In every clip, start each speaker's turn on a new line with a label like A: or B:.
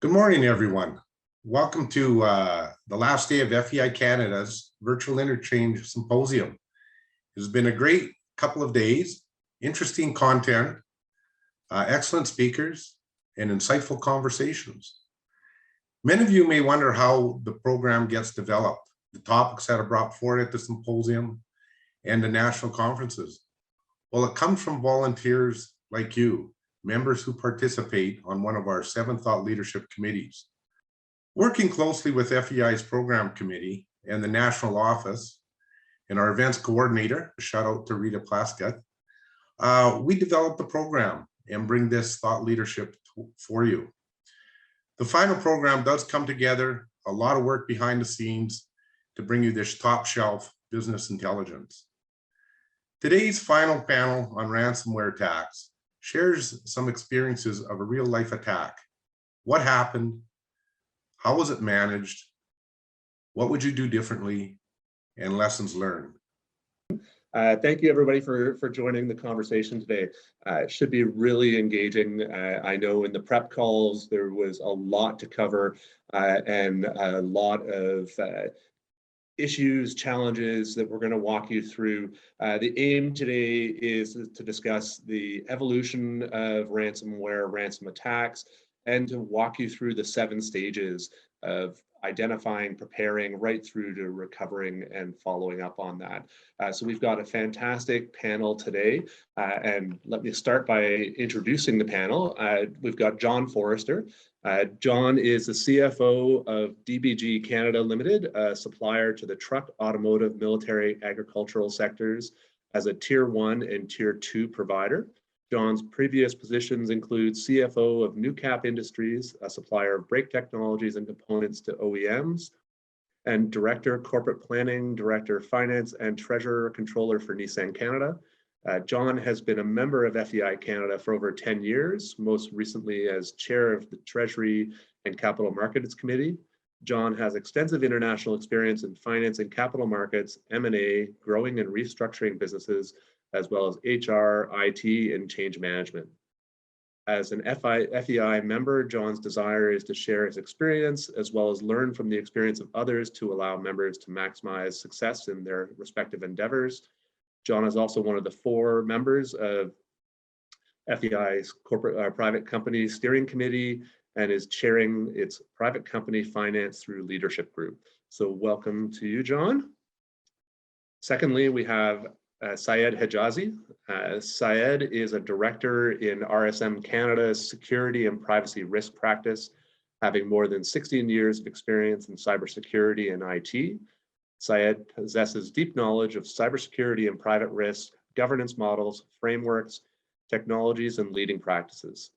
A: Good morning, everyone. Welcome to the last day of FEI Canada's Virtual Interchange Symposium. It has been a great couple of days, interesting content, excellent speakers, and insightful conversations. Many of you may wonder how the program gets developed, the topics that are brought forward at the symposium, and the national conferences. Well, it comes from volunteers like you, members who participate on one of our 7 thought leadership committees. Working closely with FEI's program committee and the national office and our events coordinator, shout out to Rita Plaskett, we developed the program and bring this thought leadership for you. The final program does come together, a lot of work behind the scenes to bring you this top shelf business intelligence. Today's final panel on ransomware attacks shares some experiences of a real life attack. What happened? How was it managed? What would you do differently? And lessons learned.
B: Thank you, everybody, for joining the conversation today. It should be really engaging. I know in the prep calls, there was a lot to cover and a lot of issues, challenges that we're going to walk you through. The aim today is to discuss the evolution of ransomware, ransom attacks, and to walk you through the 7 stages of identifying, preparing, right through to recovering and following up on that. So we've got a fantastic panel today. And let me start by introducing the panel. We've got John Forrester. John is the CFO of DBG Canada Limited, a supplier to the truck, automotive, military, agricultural sectors as a Tier 1 and Tier 2 provider. John's previous positions include CFO of Newcap Industries, a supplier of brake technologies and components to OEMs, and Director Corporate Planning, Director Finance, and Treasurer Controller for Nissan Canada. John has been a member of FEI Canada for over 10 years, most recently as Chair of the Treasury and Capital Markets Committee. John has extensive international experience in finance and capital markets, M&A, growing and restructuring businesses, as well as HR, IT, and change management. As an FEI member, John's desire is to share his experience as well as learn from the experience of others to allow members to maximize success in their respective endeavors. John is also one of the 4 members of FEI's corporate private company steering committee and is chairing its private company finance through leadership group. So welcome to you, John. Secondly, we have Syed Hijazi. Syed is a director in RSM Canada's security and privacy risk practice, having more than 16 years of experience in cybersecurity and IT. Syed possesses deep knowledge of cybersecurity and private risk, governance models, frameworks, technologies, and leading practices.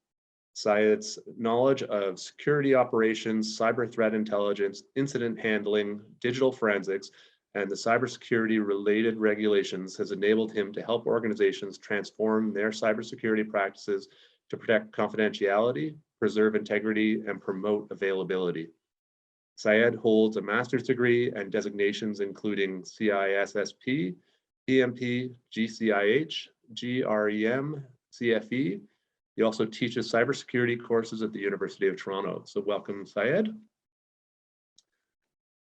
B: Syed's knowledge of security operations, cyber threat intelligence, incident handling, digital forensics, and the cybersecurity related regulations has enabled him to help organizations transform their cybersecurity practices to protect confidentiality, preserve integrity, and promote availability. Syed holds a master's degree and designations including CISSP, PMP, GCIH, GREM, CFE. He also teaches cybersecurity courses at the University of Toronto. So welcome, Syed.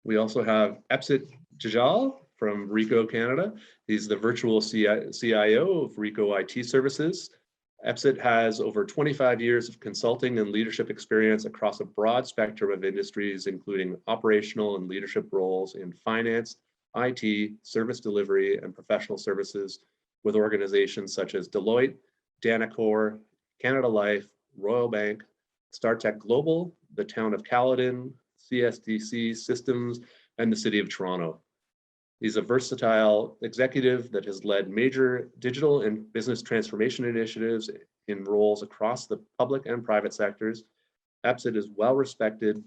B: We also have Epsit Jajal from Ricoh Canada. He's the virtual CIO of Ricoh IT Services. Epsit has over 25 years of consulting and leadership experience across a broad spectrum of industries, including operational and leadership roles in finance, IT, service delivery, and professional services with organizations such as Deloitte, Danacor, Canada Life, Royal Bank, StarTech Global, the town of Caledon, CSDC Systems, and the City of Toronto. He's a versatile executive that has led major digital and business transformation initiatives in roles across the public and private sectors. Epsit is well respected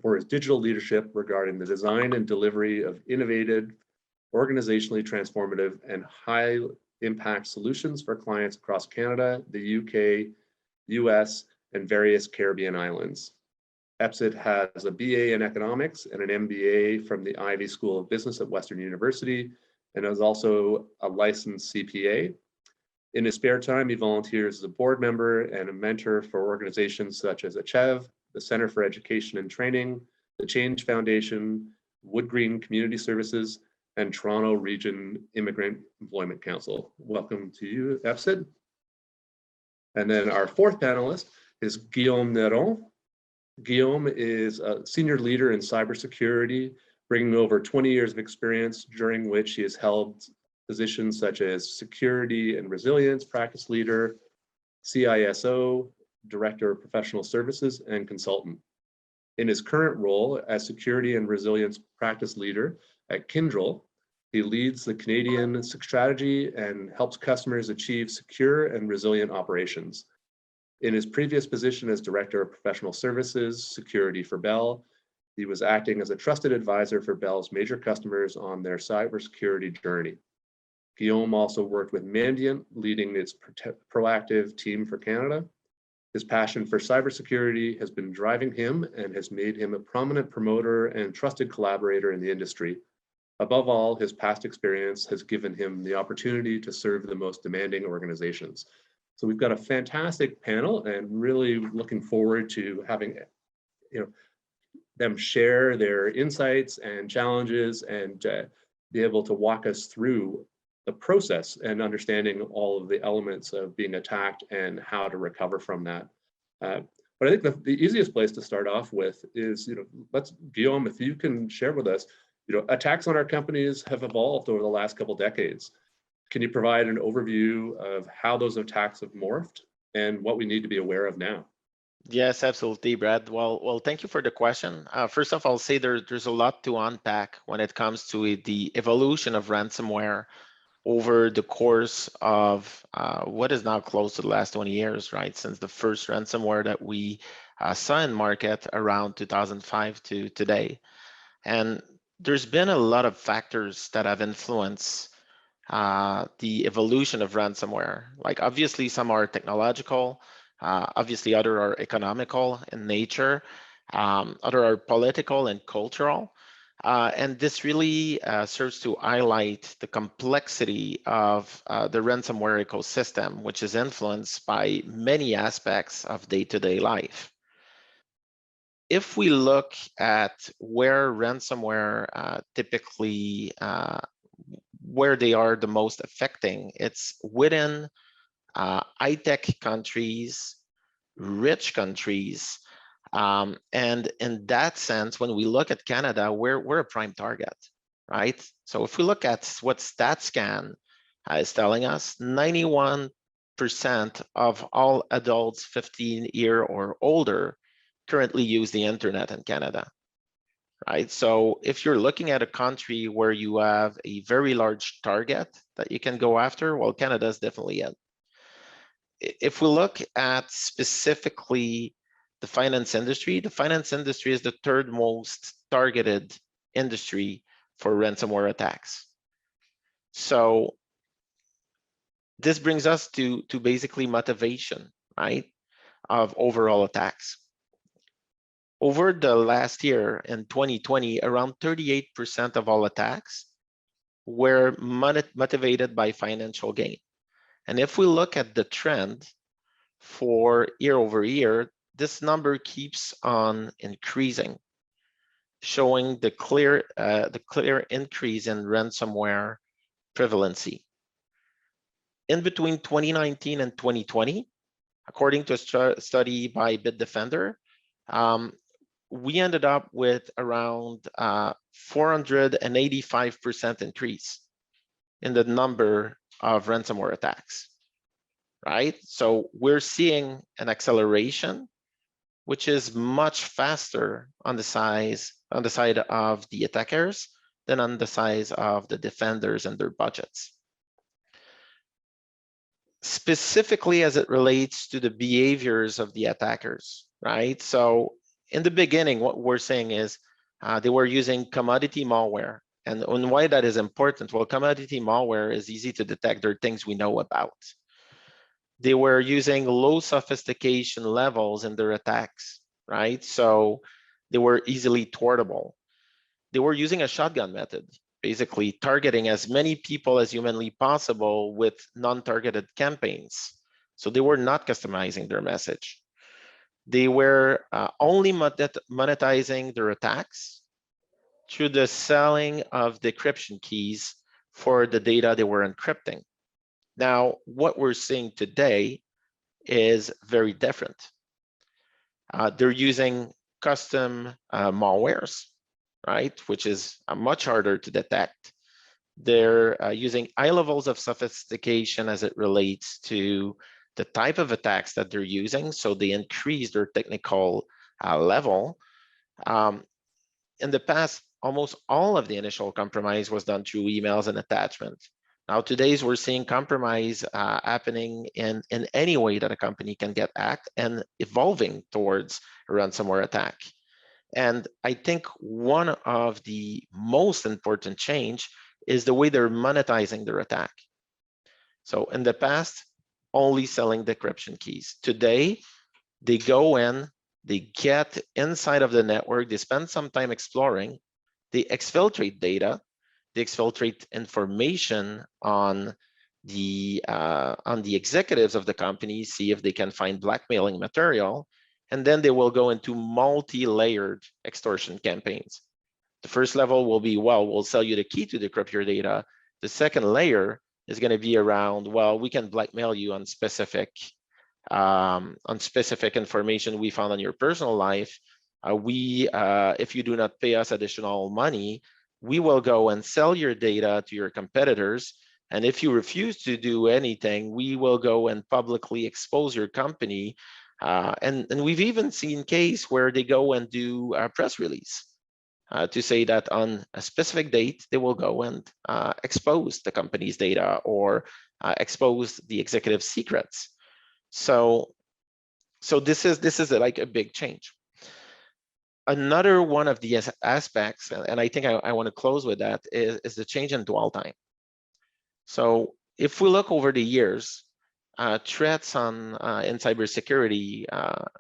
B: for his digital leadership regarding the design and delivery of innovative, organizationally transformative, and high impact solutions for clients across Canada, the UK, US, and various Caribbean islands. Epsit has a BA in economics and an MBA from the Ivy School of Business at Western University, and is also a licensed CPA. In his spare time, he volunteers as a board member and a mentor for organizations such as Achev, the Center for Education and Training, the Change Foundation, Wood Green Community Services, and Toronto Region Immigrant Employment Council. Welcome to you, Epsit. And then our fourth panelist is Guillaume Neron. Guillaume is a senior leader in cybersecurity, bringing over 20 years of experience, during which he has held positions such as security and resilience practice leader, CISO, director of professional services, and consultant. In his current role as security and resilience practice leader at Kyndryl, he leads the Canadian strategy and helps customers achieve secure and resilient operations. In his previous position as Director of Professional Services, Security for Bell, he was acting as a trusted advisor for Bell's major customers on their cybersecurity journey. Guillaume also worked with Mandiant, leading its proactive team for Canada. His passion for cybersecurity has been driving him and has made him a prominent promoter and trusted collaborator in the industry. Above all, his past experience has given him the opportunity to serve the most demanding organizations. So we've got a fantastic panel, and really looking forward to having them share their insights and challenges and be able to walk us through the process and understanding all of the elements of being attacked and how to recover from that. But I think the easiest place to start off with is, Guillaume, if you can share with us, attacks on our companies have evolved over the last couple decades. Can you provide an overview of how those attacks have morphed and what we need to be aware of now?
C: Yes, absolutely, Brad. Well, thank you for the question. First off, I'll say there's a lot to unpack when it comes to the evolution of ransomware over the course of what is now close to the last 20 years, right? Since the first ransomware that we saw in market around 2005 to today. And there's been a lot of factors that have influenced the evolution of ransomware. Like obviously some are technological, obviously other are economical in nature, other are political and cultural. And this really serves to highlight the complexity of the ransomware ecosystem, which is influenced by many aspects of day-to-day life. If we look at where ransomware typically, where they are the most affecting, it's within high-tech countries, rich countries, and in that sense, when we look at Canada, we're a prime target, right? So if we look at what StatScan is telling us, 91% of all adults 15 years or older currently use the internet in Canada, right? So if you're looking at a country where you have a very large target that you can go after, well, Canada is definitely it. If we look at specifically the finance industry is the third most targeted industry for ransomware attacks. So this brings us to basically motivation, right, of overall attacks. Over the last year in 2020, around 38% of all attacks were motivated by financial gain. And if we look at the trend for year over year, this number keeps on increasing, showing the clear increase in ransomware prevalency. In between 2019 and 2020, according to a study by Bitdefender, we ended up with around 485% increase in the number of ransomware attacks, right? So we're seeing an acceleration, which is much faster on the side of the attackers than on the side of the defenders and their budgets. Specifically as it relates to the behaviors of the attackers, right? So in the beginning, what we're saying is they were using commodity malware. And why that is important? Well, commodity malware is easy to detect. There are things we know about. They were using low sophistication levels in their attacks, right? So they were easily thwartable. They were using a shotgun method, basically targeting as many people as humanly possible with non-targeted campaigns. So they were not customizing their message. They were only monetizing their attacks through the selling of decryption keys for the data they were encrypting. Now, what we're seeing today is very different. They're using custom malwares, right, which is much harder to detect. They're using high levels of sophistication as it relates to the type of attacks that they're using, so they increase their technical level. In the past, almost all of the initial compromise was done through emails and attachments. Now, today's we're seeing compromise happening in any way that a company can get hacked and evolving towards a ransomware attack. And I think one of the most important change is the way they're monetizing their attack. So in the past, only selling decryption keys. Today, they go in, they get inside of the network, they spend some time exploring, they exfiltrate data, they exfiltrate information on the executives of the company, see if they can find blackmailing material, and then they will go into multi-layered extortion campaigns. The first level will be, well, we'll sell you the key to decrypt your data. The second layer is going to be around, well, we can blackmail you on specific information we found on your personal life. If you do not pay us additional money, we will go and sell your data to your competitors. And if you refuse to do anything, we will go and publicly expose your company. And we've even seen case where they go and do a press release to say that on a specific date, they will go and expose the company's data or expose the executive secrets. So this is like a big change. Another one of the aspects, and I think I want to close with that, is the change in dwell time. So if we look over the years, threats in cybersecurity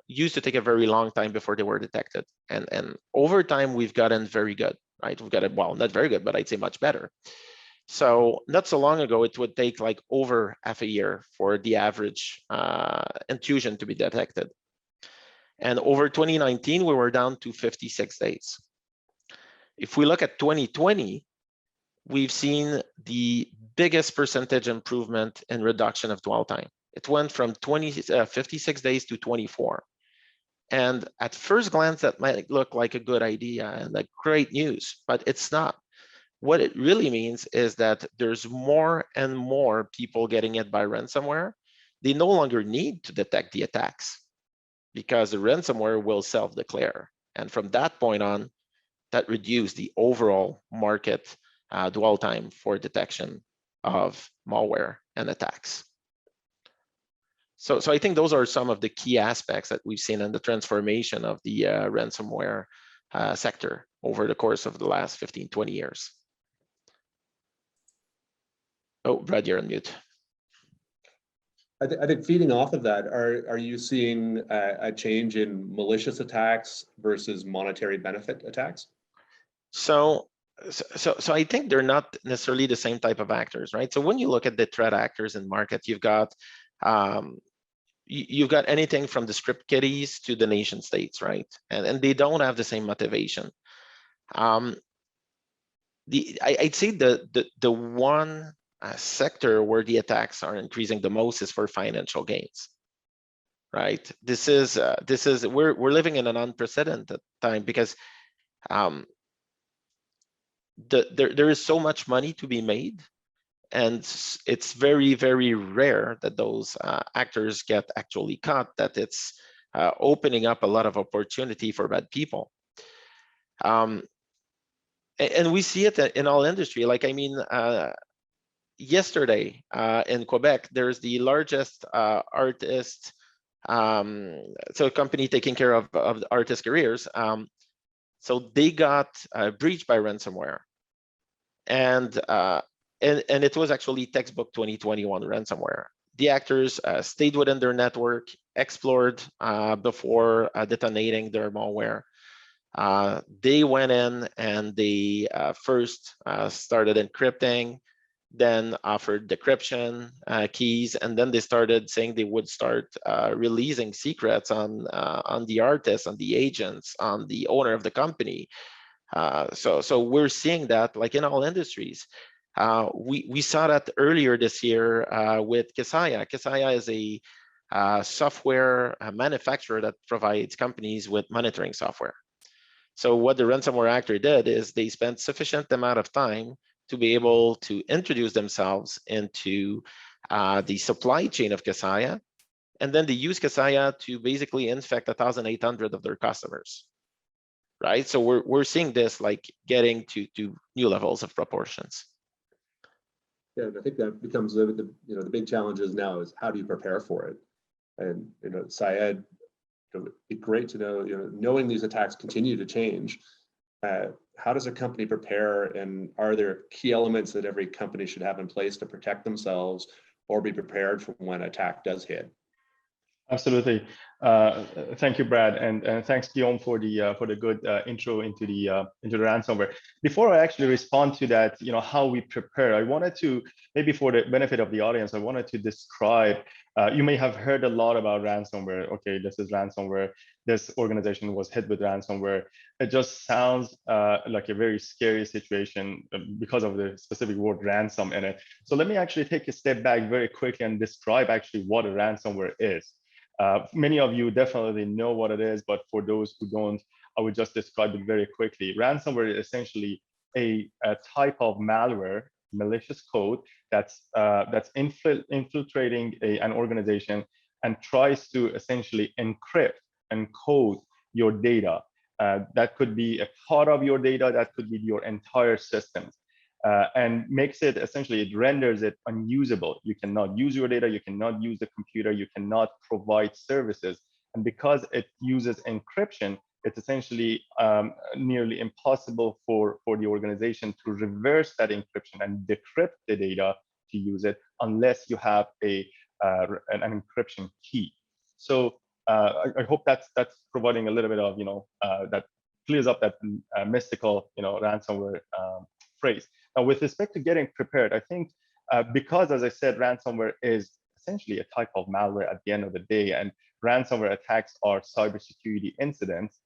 C: used to take a very long time before they were detected. And over time, we've gotten very good, right? We've gotten, well, not very good, but I'd say much better. So not so long ago, it would take like over half a year for the average intrusion to be detected. And over 2019, we were down to 56 days. If we look at 2020, we've seen the biggest percentage improvement in reduction of dwell time. It went from 56 days to 24. And at first glance, that might look like a good idea and like great news, but it's not. What it really means is that there's more and more people getting hit by ransomware. They no longer need to detect the attacks because the ransomware will self-declare. And from that point on, that reduced the overall market dwell time for detection of malware and attacks. So I think those are some of the key aspects that we've seen in the transformation of the ransomware sector over the course of the last 15, 20 years. Oh, Brad, you're on mute.
B: I think feeding off of that, are you seeing a change in malicious attacks versus monetary benefit attacks?
C: So I think they're not necessarily the same type of actors, right? So when you look at the threat actors in market, you've got anything from the script kiddies to the nation states, right? And they don't have the same motivation. I'd say the one sector where the attacks are increasing the most is for financial gains, right? We're living in an unprecedented time because there is so much money to be made, and it's very, very rare that those actors get actually caught, that it's opening up a lot of opportunity for bad people. And we see it in all industry. Like, I mean, yesterday in Quebec, there's the largest artist, so a company taking care of the artist careers. So they got breached by ransomware, and it was actually textbook 2021 ransomware. The actors stayed within their network, explored before detonating their malware. They went in and they first started encrypting. then offered decryption keys, and then they started saying they would start releasing secrets on the artists, on the agents, on the owner of the company. So we're seeing that like in all industries. We saw that earlier this year with Kaseya. Kaseya is a software manufacturer that provides companies with monitoring software. So what the ransomware actor did is they spent sufficient amount of time to be able to introduce themselves into the supply chain of Kaseya, and then they use Kaseya to basically infect 1,800 of their customers. Right, so we're seeing this like getting to new levels of proportions.
B: Yeah, and I think that becomes the big challenges now is how do you prepare for it? And Syed, it'd be great to know, knowing these attacks continue to change. How does a company prepare, and are there key elements that every company should have in place to protect themselves or be prepared for when an attack does hit?
D: Absolutely. Thank you, Brad, and thanks, Guillaume, for the good intro into the ransomware. Before I actually respond to that, how we prepare, I wanted to, maybe for the benefit of the audience, I wanted to describe. You may have heard a lot about ransomware. Okay, this is ransomware. This organization was hit with ransomware. It just sounds like a very scary situation because of the specific word ransom in it. So let me actually take a step back very quickly and describe actually what a ransomware is. Many of you definitely know what it is, but for those who don't, I would just describe it very quickly. Ransomware is essentially a type of malware, malicious code that's infiltrating an organization and tries to essentially encrypt and code your data. That could be a part of your data, that could be your entire systems. And makes it essentially, it renders it unusable. You cannot use your data, you cannot use the computer, you cannot provide services. And because it uses encryption, it's essentially nearly impossible for the organization to reverse that encryption and decrypt the data to use it unless you have an encryption key. So I hope that's providing a little bit of, that clears up that mystical, ransomware phrase. Now, with respect to getting prepared, I think because, as I said, ransomware is essentially a type of malware at the end of the day, and ransomware attacks are cybersecurity incidents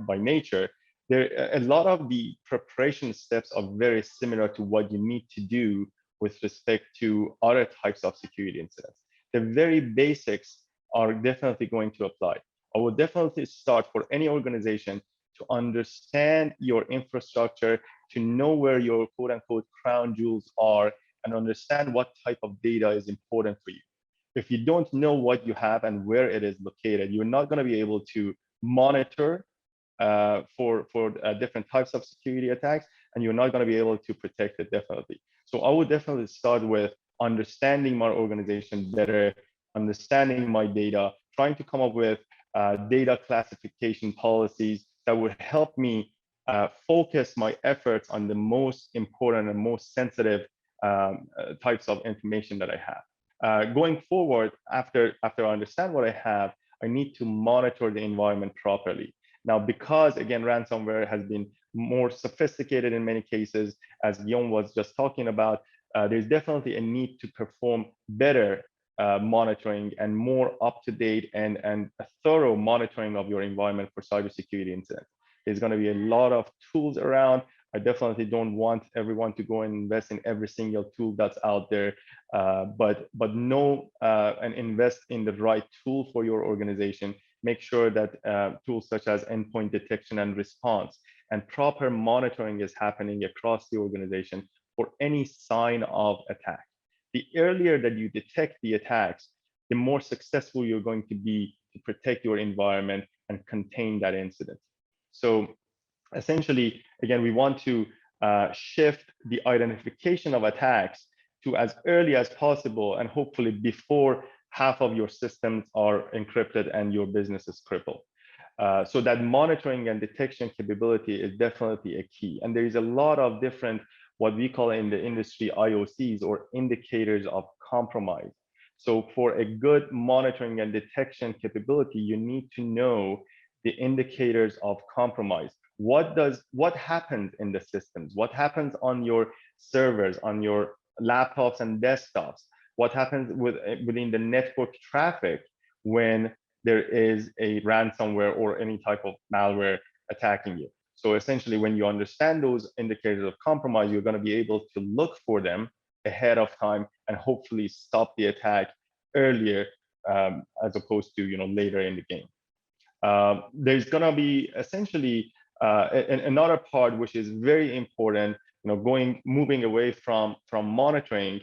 D: by nature, a lot of the preparation steps are very similar to what you need to do with respect to other types of security incidents. The very basics are definitely going to apply. I would definitely start for any organization to understand your infrastructure, to know where your quote unquote crown jewels are, and understand what type of data is important for you. If you don't know what you have and where it is located, you're not going to be able to monitor for different types of security attacks, and you're not going to be able to protect it definitely. So I would definitely start with understanding my organization better, understanding my data, trying to come up with data classification policies that would help me focus my efforts on the most important and most sensitive types of information that I have. Going forward, after I understand what I have, I need to monitor the environment properly. Now, because again, ransomware has been more sophisticated in many cases, as Guillaume was just talking about, there's definitely a need to perform better monitoring and more up-to-date and a thorough monitoring of your environment for cybersecurity incidents. There's going to be a lot of tools around. I definitely don't want everyone to go and invest in every single tool that's out there, but know and invest in the right tool for your organization. Make sure that tools such as endpoint detection and response and proper monitoring is happening across the organization for any sign of attack. The earlier that you detect the attacks, the more successful you're going to be to protect your environment and contain that incident. So essentially, again, we want to shift the identification of attacks to as early as possible, and hopefully before half of your systems are encrypted and your business is crippled. So that monitoring and detection capability is definitely a key. And there is a lot of different, what we call in the industry, IOCs, or indicators of compromise. So for a good monitoring and detection capability, you need to know the indicators of compromise. What happens in the systems? What happens on your servers, on your laptops and desktops? What happens within the network traffic when there is a ransomware or any type of malware attacking you? So essentially, when you understand those indicators of compromise, you're going to be able to look for them ahead of time and hopefully stop the attack earlier, as opposed to later in the game. There's going to be essentially another part which is very important. Moving away from monitoring.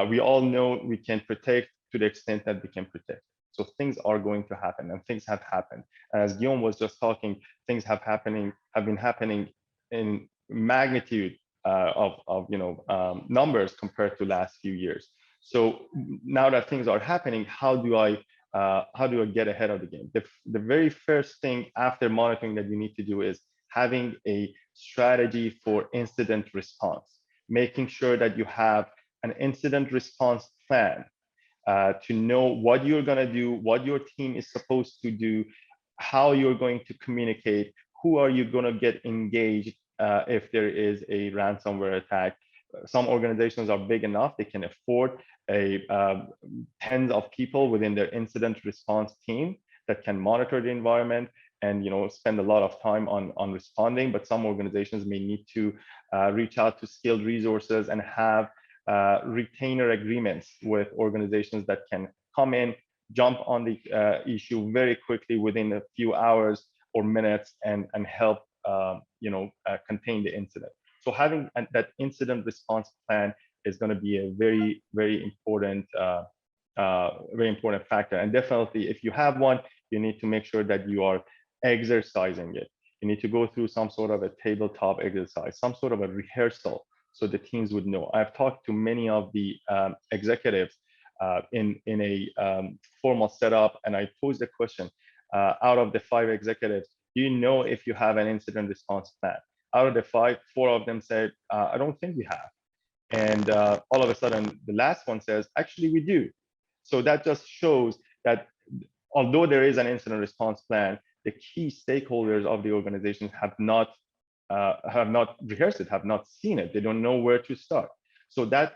D: We all know we can protect to the extent that we can protect. So things are going to happen, and things have happened. And as Guillaume was just talking, things have been happening in magnitude of numbers compared to last few years. So now that things are happening, how do I get ahead of the game? The very first thing after monitoring that you need to do is having a strategy for incident response, making sure that you have an incident response plan to know what you're going to do, what your team is supposed to do, how you're going to communicate, who are you going to get engaged if there is a ransomware attack. Some organizations are big enough, they can afford tens of people within their incident response team that can monitor the environment and spend a lot of time on responding. But some organizations may need to reach out to skilled resources and have retainer agreements with organizations that can come in, jump on the issue very quickly within a few hours or minutes and help contain the incident. So having that incident response plan is going to be a very, very important factor. And definitely, if you have one, you need to make sure that you are exercising it. You need to go through some sort of a tabletop exercise, some sort of a rehearsal, so the teams would know. I've talked to many of the executives in a formal setup, and I posed the question, out of the 5 executives, do you know if you have an incident response plan? Out of the 5, 4 of them said, I don't think we have. And all of a sudden, the last one says, actually, we do. So that just shows that although there is an incident response plan, the key stakeholders of the organization have not rehearsed it, have not seen it. They don't know where to start. So that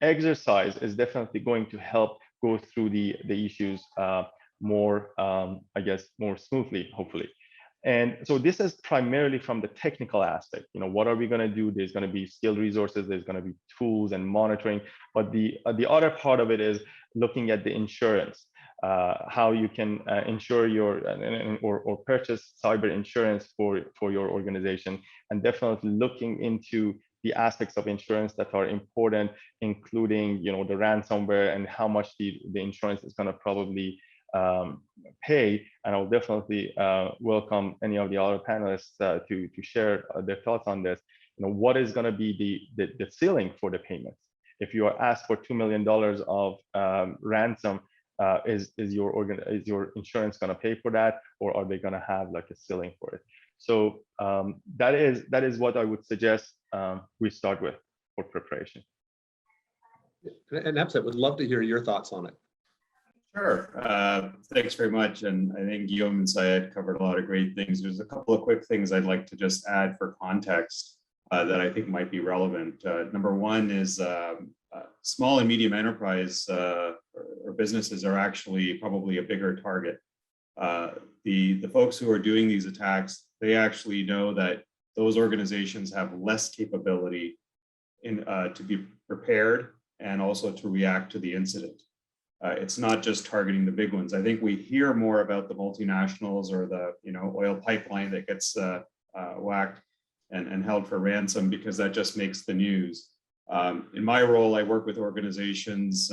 D: exercise is definitely going to help go through the issues more smoothly, hopefully. And so this is primarily from the technical aspect. What are we going to do? There's going to be skilled resources, there's going to be tools and monitoring. But the other part of it is looking at the insurance, how you can insure your or purchase cyber insurance for your organization, and definitely looking into the aspects of insurance that are important, including the ransomware and how much the insurance is going to probably pay. And I'll definitely welcome any of the other panelists to share their thoughts on this. What is going to be the ceiling for the payments? If you are asked for $2 million of ransom, is your insurance going to pay for that, or are they going to have like a ceiling for it? So that is what I would suggest we start with for preparation.
B: And Epsit, would love to hear your thoughts on it.
E: Sure. Thanks very much. And I think Guillaume and Syed covered a lot of great things. There's a couple of quick things I'd like to just add for context that I think might be relevant. Number one is small and medium enterprise or businesses are actually probably a bigger target. The folks who are doing these attacks, they actually know that those organizations have less capability to be prepared and also to react to the incident. It's not just targeting the big ones. I think we hear more about the multinationals or the oil pipeline that gets whacked and held for ransom because that just makes the news. In my role, I work with organizations,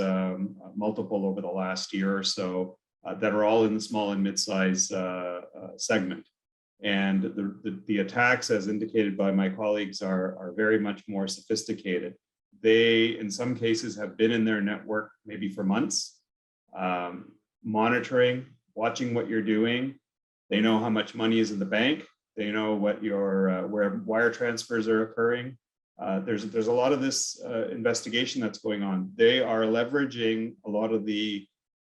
E: multiple over the last year or so, that are all in the small and mid-size segment. And the attacks, as indicated by my colleagues, are very much more sophisticated. They, in some cases, have been in their network maybe for months, monitoring, watching what you're doing. They know how much money is in the bank. They know what your where wire transfers are occurring. There's a lot of this investigation that's going on. They are leveraging a lot of the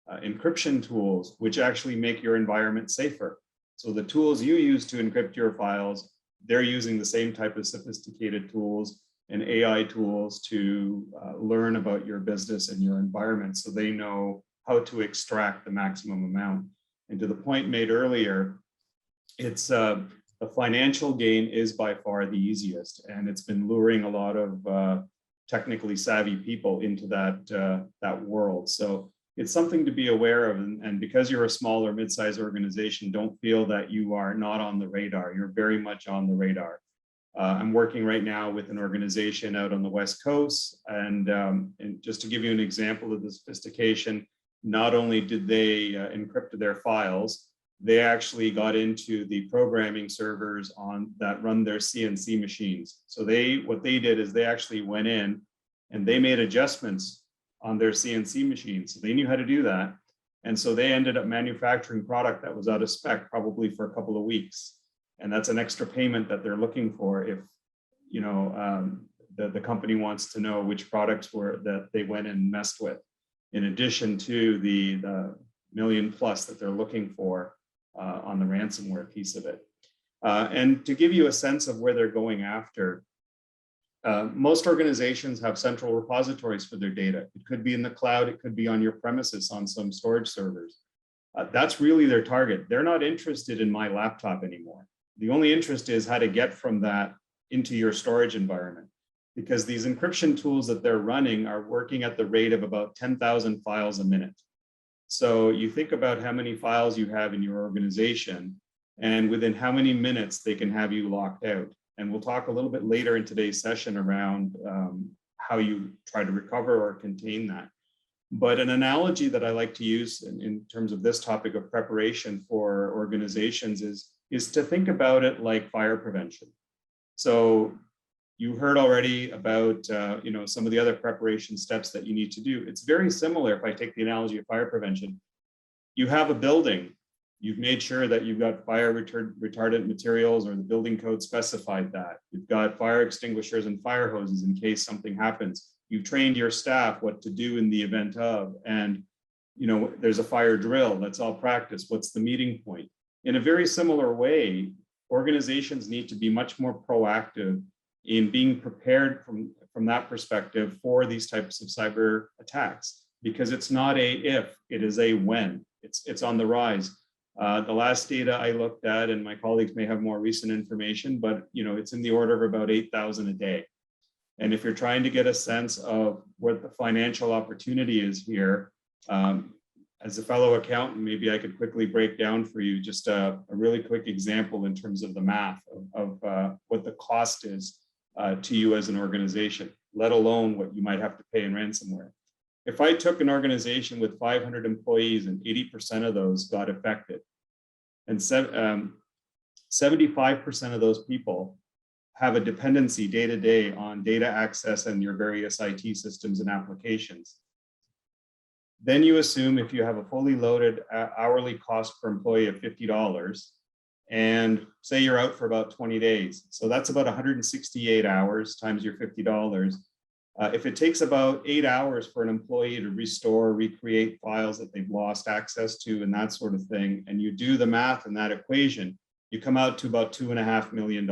E: encryption tools, which actually make your environment safer. So the tools you use to encrypt your files, they're using the same type of sophisticated tools and AI tools to learn about your business and your environment so they know how to extract the maximum amount. And to the point made earlier, it's the financial gain is by far the easiest, and it's been luring a lot of technically savvy people into that world. So it's something to be aware of, and because you're a small or mid-sized organization, don't feel that you are not on the radar. You're very much on the radar. I'm working right now with an organization out on the West Coast, and just to give you an example of the sophistication, not only did they encrypt their files, they actually got into the programming servers that run their CNC machines. So what they did is they actually went in and they made adjustments on their CNC machines. So they knew how to do that. And so they ended up manufacturing product that was out of spec probably for a couple of weeks. And that's an extra payment that they're looking for if, you know, the company wants to know which products were that they went and messed with, in addition to the $1 million plus that they're looking for on the ransomware piece of it. And to give you a sense of where they're going after, most organizations have central repositories for their data. It could be in the cloud, it could be on your premises on some storage servers. That's really their target. They're not interested in my laptop anymore. The only interest is how to get from that into your storage environment, because these encryption tools that they're running are working at the rate of about 10,000 files a minute. So you think about how many files you have in your organization and within how many minutes they can have you locked out. And we'll talk a little bit later in today's session around how you try to recover or contain that. But an analogy that I like to use in terms of this topic of preparation for organizations is to think about it like fire prevention. So you heard already about you know, some of the other preparation steps that you need to do. It's very similar if I take the analogy of fire prevention. You have a building, you've made sure that you've got fire retardant materials, or the building code specified that. You've got fire extinguishers and fire hoses in case something happens. You've trained your staff what to do in the event of, and you know, there's a fire drill, that's all practice. What's the meeting point? In a very similar way, organizations need to be much more proactive in being prepared from that perspective for these types of cyber attacks, because it's not a if, it is a when. It's on the rise. The last data I looked at, and my colleagues may have more recent information, but you know, it's in the order of about 8,000 a day. And if you're trying to get a sense of what the financial opportunity is here, as a fellow accountant, maybe I could quickly break down for you just a really quick example in terms of the math of what the cost is to you as an organization, let alone what you might have to pay in ransomware. If I took an organization with 500 employees and 80% of those got affected, and 75% of those people have a dependency day to day on data access and your various IT systems and applications, then you assume if you have a fully loaded hourly cost per employee of $50, and say you're out for about 20 days. So that's about 168 hours times your $50. If it takes about 8 hours for an employee to restore, recreate files that they've lost access to and that sort of thing, and you do the math in that equation, you come out to about $2.5 million.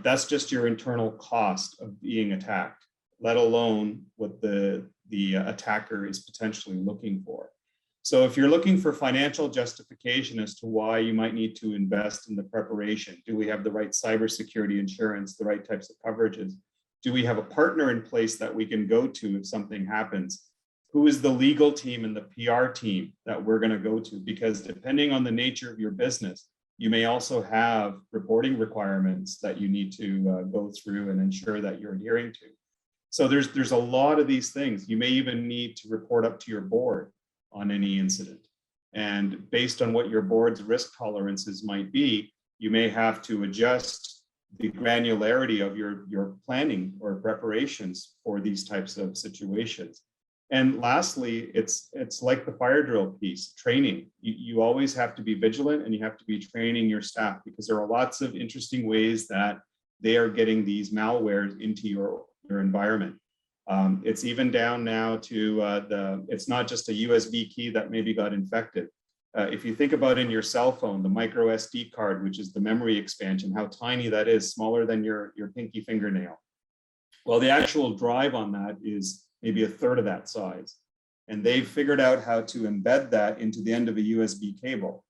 E: That's just your internal cost of being attacked, let alone what the attacker is potentially looking for. So if you're looking for financial justification as to why you might need to invest in the preparation, do we have the right cybersecurity insurance, the right types of coverages? Do we have a partner in place that we can go to if something happens? Who is the legal team and the PR team that we're going to go to? Because depending on the nature of your business, you may also have reporting requirements that you need to go through and ensure that you're adhering to. So there's a lot of these things. You may even need to report up to your board on any incident. And based on what your board's risk tolerances might be, you may have to adjust the granularity of your planning or preparations for these types of situations. And lastly, it's like the fire drill piece, training. You always have to be vigilant, and you have to be training your staff, because there are lots of interesting ways that they are getting these malwares into your environment. It's even down now to it's not just a USB key that maybe got infected. If you think about in your cell phone, the micro SD card, which is the memory expansion, how tiny that is, smaller than your pinky fingernail. Well, the actual drive on that is maybe a third of that size. And they've figured out how to embed that into the end of a USB cable.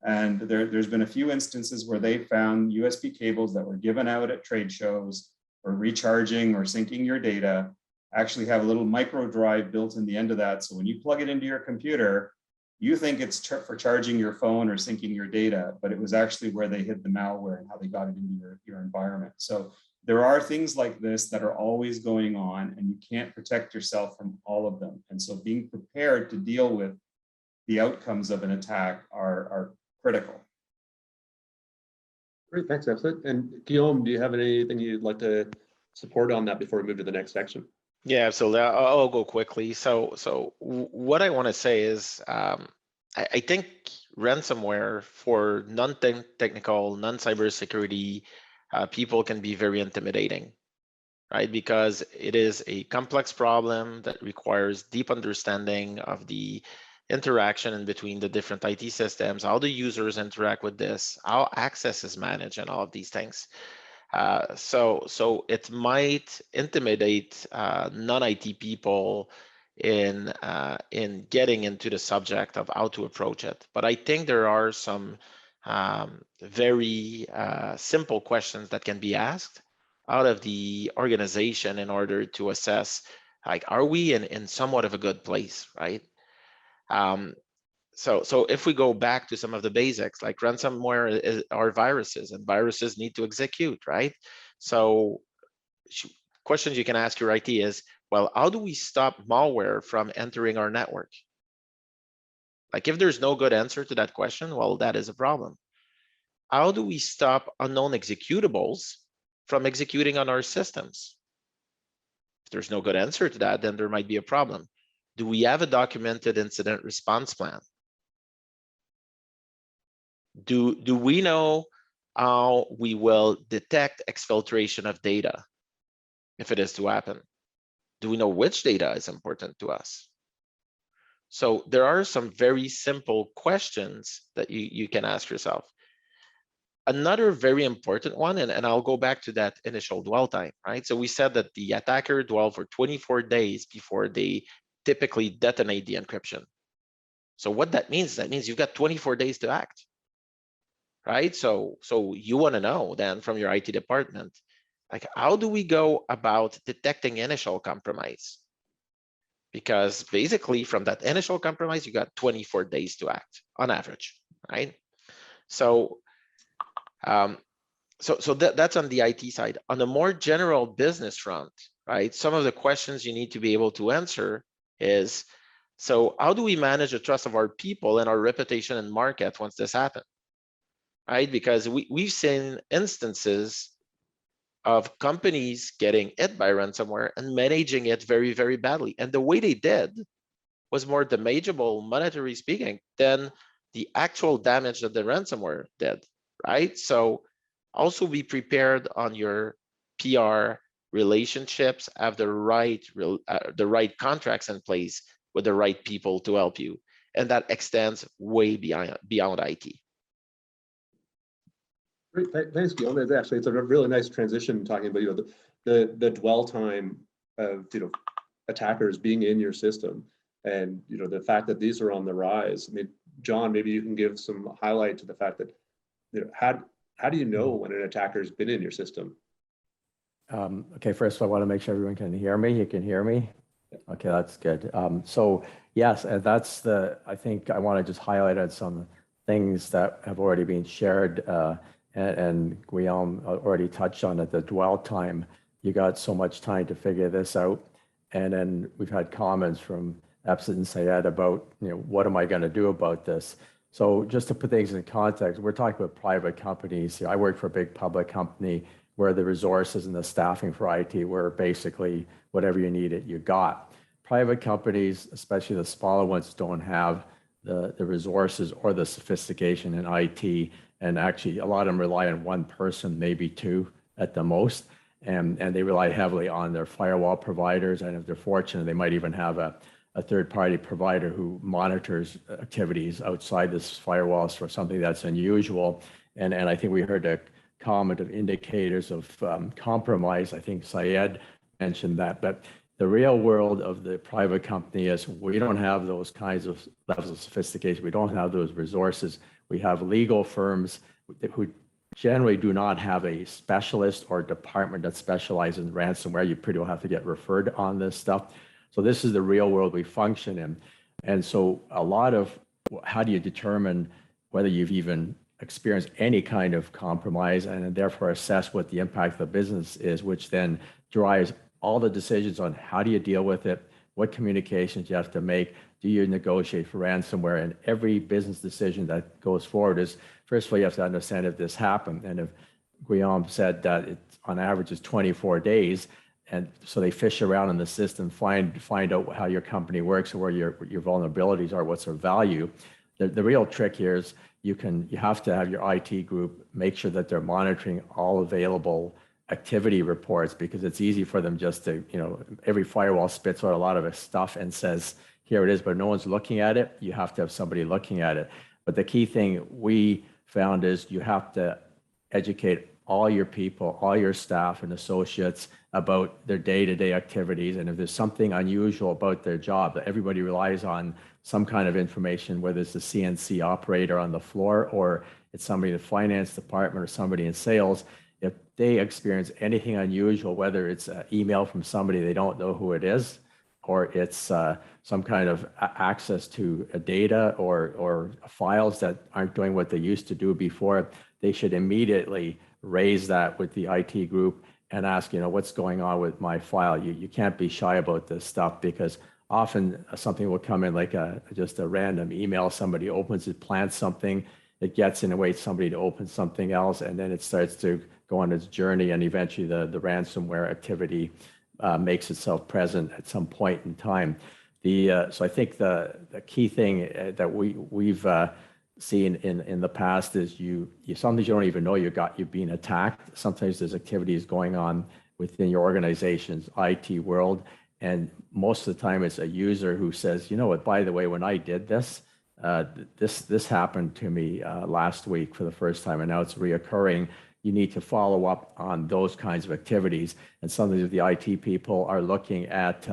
E: And there's been a few instances where they found USB cables that were given out at trade shows or recharging or syncing your data actually have a little micro drive built in the end of that. So when you plug it into your computer, you think it's for charging your phone or syncing your data, but it was actually where they hid the malware and how they got it into your environment. So there are things like this that are always going on, and you can't protect yourself from all of them. And so being prepared to deal with the outcomes of an attack are critical.
B: Great, thanks, Epsit. And Guillaume, do you have anything you'd like to support on that before we move to the next section?
C: Yeah, absolutely. I'll go quickly. So what I want to say is, I think ransomware for non-technical, non-cybersecurity people can be very intimidating, right? Because it is a complex problem that requires deep understanding of the interaction in between the different IT systems, how the users interact with this, how access is managed, and all of these things. So it might intimidate non-IT people in getting into the subject of how to approach it. But I think there are some very simple questions that can be asked out of the organization in order to assess, like, are we in somewhat of a good place, right? So if we go back to some of the basics, like ransomware are viruses, and viruses need to execute, right? So questions you can ask your IT is, well, how do we stop malware from entering our network? Like, if there's no good answer to that question, well, that is a problem. How do we stop unknown executables from executing on our systems? If there's no good answer to that, then there might be a problem. Do we have a documented incident response plan? Do we know how we will detect exfiltration of data if it is to happen? Do we know which data is important to us? So there are some very simple questions that you can ask yourself. Another very important one, and I'll go back to that initial dwell time, right? So we said that the attacker dwell for 24 days before they typically detonate the encryption. So what that means you've got 24 days to act, right? So you want to know then from your IT department, like, how do we go about detecting initial compromise? Because basically from that initial compromise, you got 24 days to act on average, right? So that's on the IT side. On the more general business front, right? Some of the questions you need to be able to answer is, so how do we manage the trust of our people and our reputation in market once this happens, right? Because we've seen instances of companies getting hit by ransomware and managing it very, very badly. And the way they did was more damageable, monetary speaking, than the actual damage that the ransomware did, right? So also be prepared on your PR relationships, have the right contracts in place with the right people to help you. And that extends way beyond IT.
B: Great, thanks, Guillaume. It's a really nice transition talking about the dwell time of attackers being in your system, and the fact that these are on the rise. I mean, John, maybe you can give some highlight to the fact that how do you know when an attacker has been in your system?
F: Okay, first I want to make sure everyone can hear me. You can hear me? Okay, that's good. So yes, that's I think I want to just highlight some things that have already been shared, and Guillaume already touched on it, the dwell time. You got so much time to figure this out. And then we've had comments from Epsit and Syed about, what am I going to do about this? So just to put things in context, we're talking about private companies. I work for a big public company where the resources and the staffing for IT were basically whatever you needed, you got. Private companies, especially the smaller ones, don't have the resources or the sophistication in IT. And actually, a lot of them rely on one person, maybe two at the most. And they rely heavily on their firewall providers. And if they're fortunate, they might even have a third-party provider who monitors activities outside this firewalls for something that's unusual. And I think we heard a comment of indicators of compromise. I think Syed mentioned that, but the real world of the private company is we don't have those kinds of levels of sophistication. We don't have those resources. We have legal firms who generally do not have a specialist or department that specializes in ransomware. You pretty well have to get referred on this stuff. So this is the real world we function in. And so a lot of how do you determine whether you've even experienced any kind of compromise and therefore assess what the impact of the business is, which then drives all the decisions on how do you deal with it, what communications you have to make, do you negotiate for ransomware, and every business decision that goes forward is, first of all, you have to understand if this happened. And if Guillaume said that it on average is 24 days, and so they fish around in the system, find out how your company works and where your vulnerabilities are, what's their value. The real trick here is you have to have your IT group make sure that they're monitoring all available activity reports, because it's easy for them just to, every firewall spits out a lot of stuff and says, here it is, but no one's looking at it. You have to have somebody looking at it. But the key thing we found is you have to educate all your people, all your staff and associates about their day-to-day activities. And if there's something unusual about their job, that everybody relies on some kind of information, whether it's the CNC operator on the floor or it's somebody in the finance department or somebody in sales, if they experience anything unusual, whether it's an email from somebody they don't know who it is, or it's some kind of access to data or files that aren't doing what they used to do before, they should immediately raise that with the IT group and ask, what's going on with my file? You can't be shy about this stuff, because often something will come in like just a random email. Somebody opens it, plants something, it gets in and waits somebody to open something else, and then it starts to go on its journey, and eventually the ransomware activity makes itself present at some point in time. So I think the key thing that we've seen in the past is you sometimes you don't even know you're being attacked. Sometimes there's activities going on within your organization's IT world, and most of the time it's a user who says, what, by the way, when I did this, this happened to me last week for the first time, and now it's reoccurring. You need to follow up on those kinds of activities. And sometimes the IT people are looking at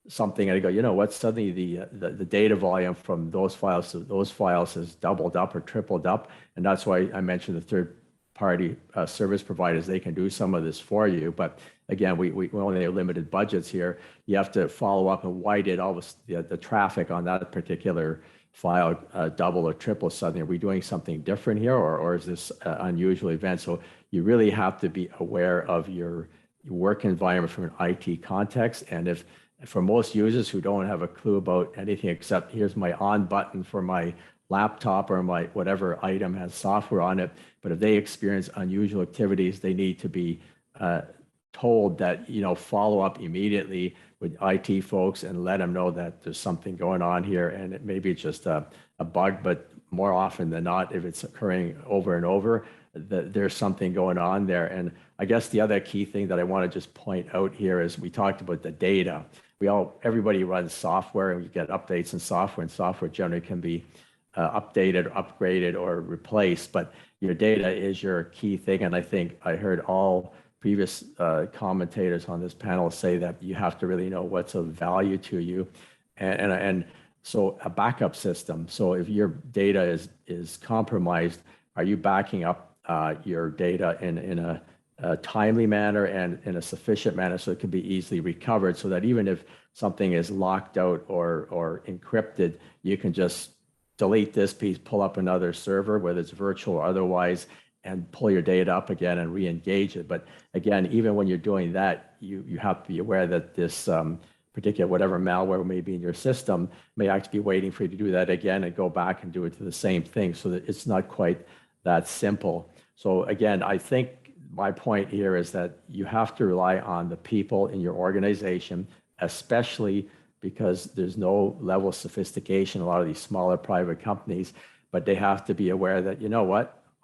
F: something and they go, what, suddenly the data volume from those files to those files has doubled up or tripled up. And that's why I mentioned the third-party service providers. They can do some of this for you. But again, we only have limited budgets here. You have to follow up on why did all the traffic on that particular file double or triple suddenly? Are we doing something different here, or is this an unusual event? So you really have to be aware of your work environment from an IT context. And if for most users who don't have a clue about anything except here's my on button for my laptop or my whatever item has software on it, but if they experience unusual activities, they need to be told that, follow up immediately with IT folks and let them know that there's something going on here, and it maybe it's just a bug, but more often than not, if it's occurring over and over, there's something going on there. And I guess the other key thing that I want to just point out here is we talked about the data. Everybody runs software, and we get updates in software, and software generally can be updated, upgraded, or replaced, but your data is your key thing. And I think I heard all previous commentators on this panel say that you have to really know what's of value to you, and so a backup system. So if your data is compromised, are you backing up your data in a timely manner and in a sufficient manner so it can be easily recovered, so that even if something is locked out or encrypted, you can just delete this piece, pull up another server, whether it's virtual or otherwise, and pull your data up again and re-engage it. But again, even when you're doing that, you have to be aware that this particular whatever malware may be in your system may actually be waiting for you to do that again and go back and do it to the same thing, so that it's not quite that simple. So again, I think my point here is that you have to rely on the people in your organization, especially because there's no level of sophistication in a lot of these smaller private companies, but they have to be aware that,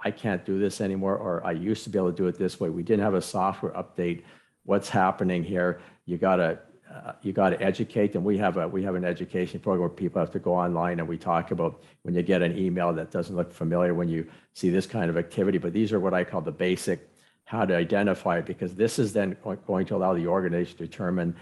F: I can't do this anymore, or I used to be able to do it this way. We didn't have a software update. What's happening here? You gotta educate them. We have an education program where people have to go online, and we talk about when you get an email that doesn't look familiar, when you see this kind of activity. But these are what I call the basic how to identify it, because this is then going to allow the organization to determine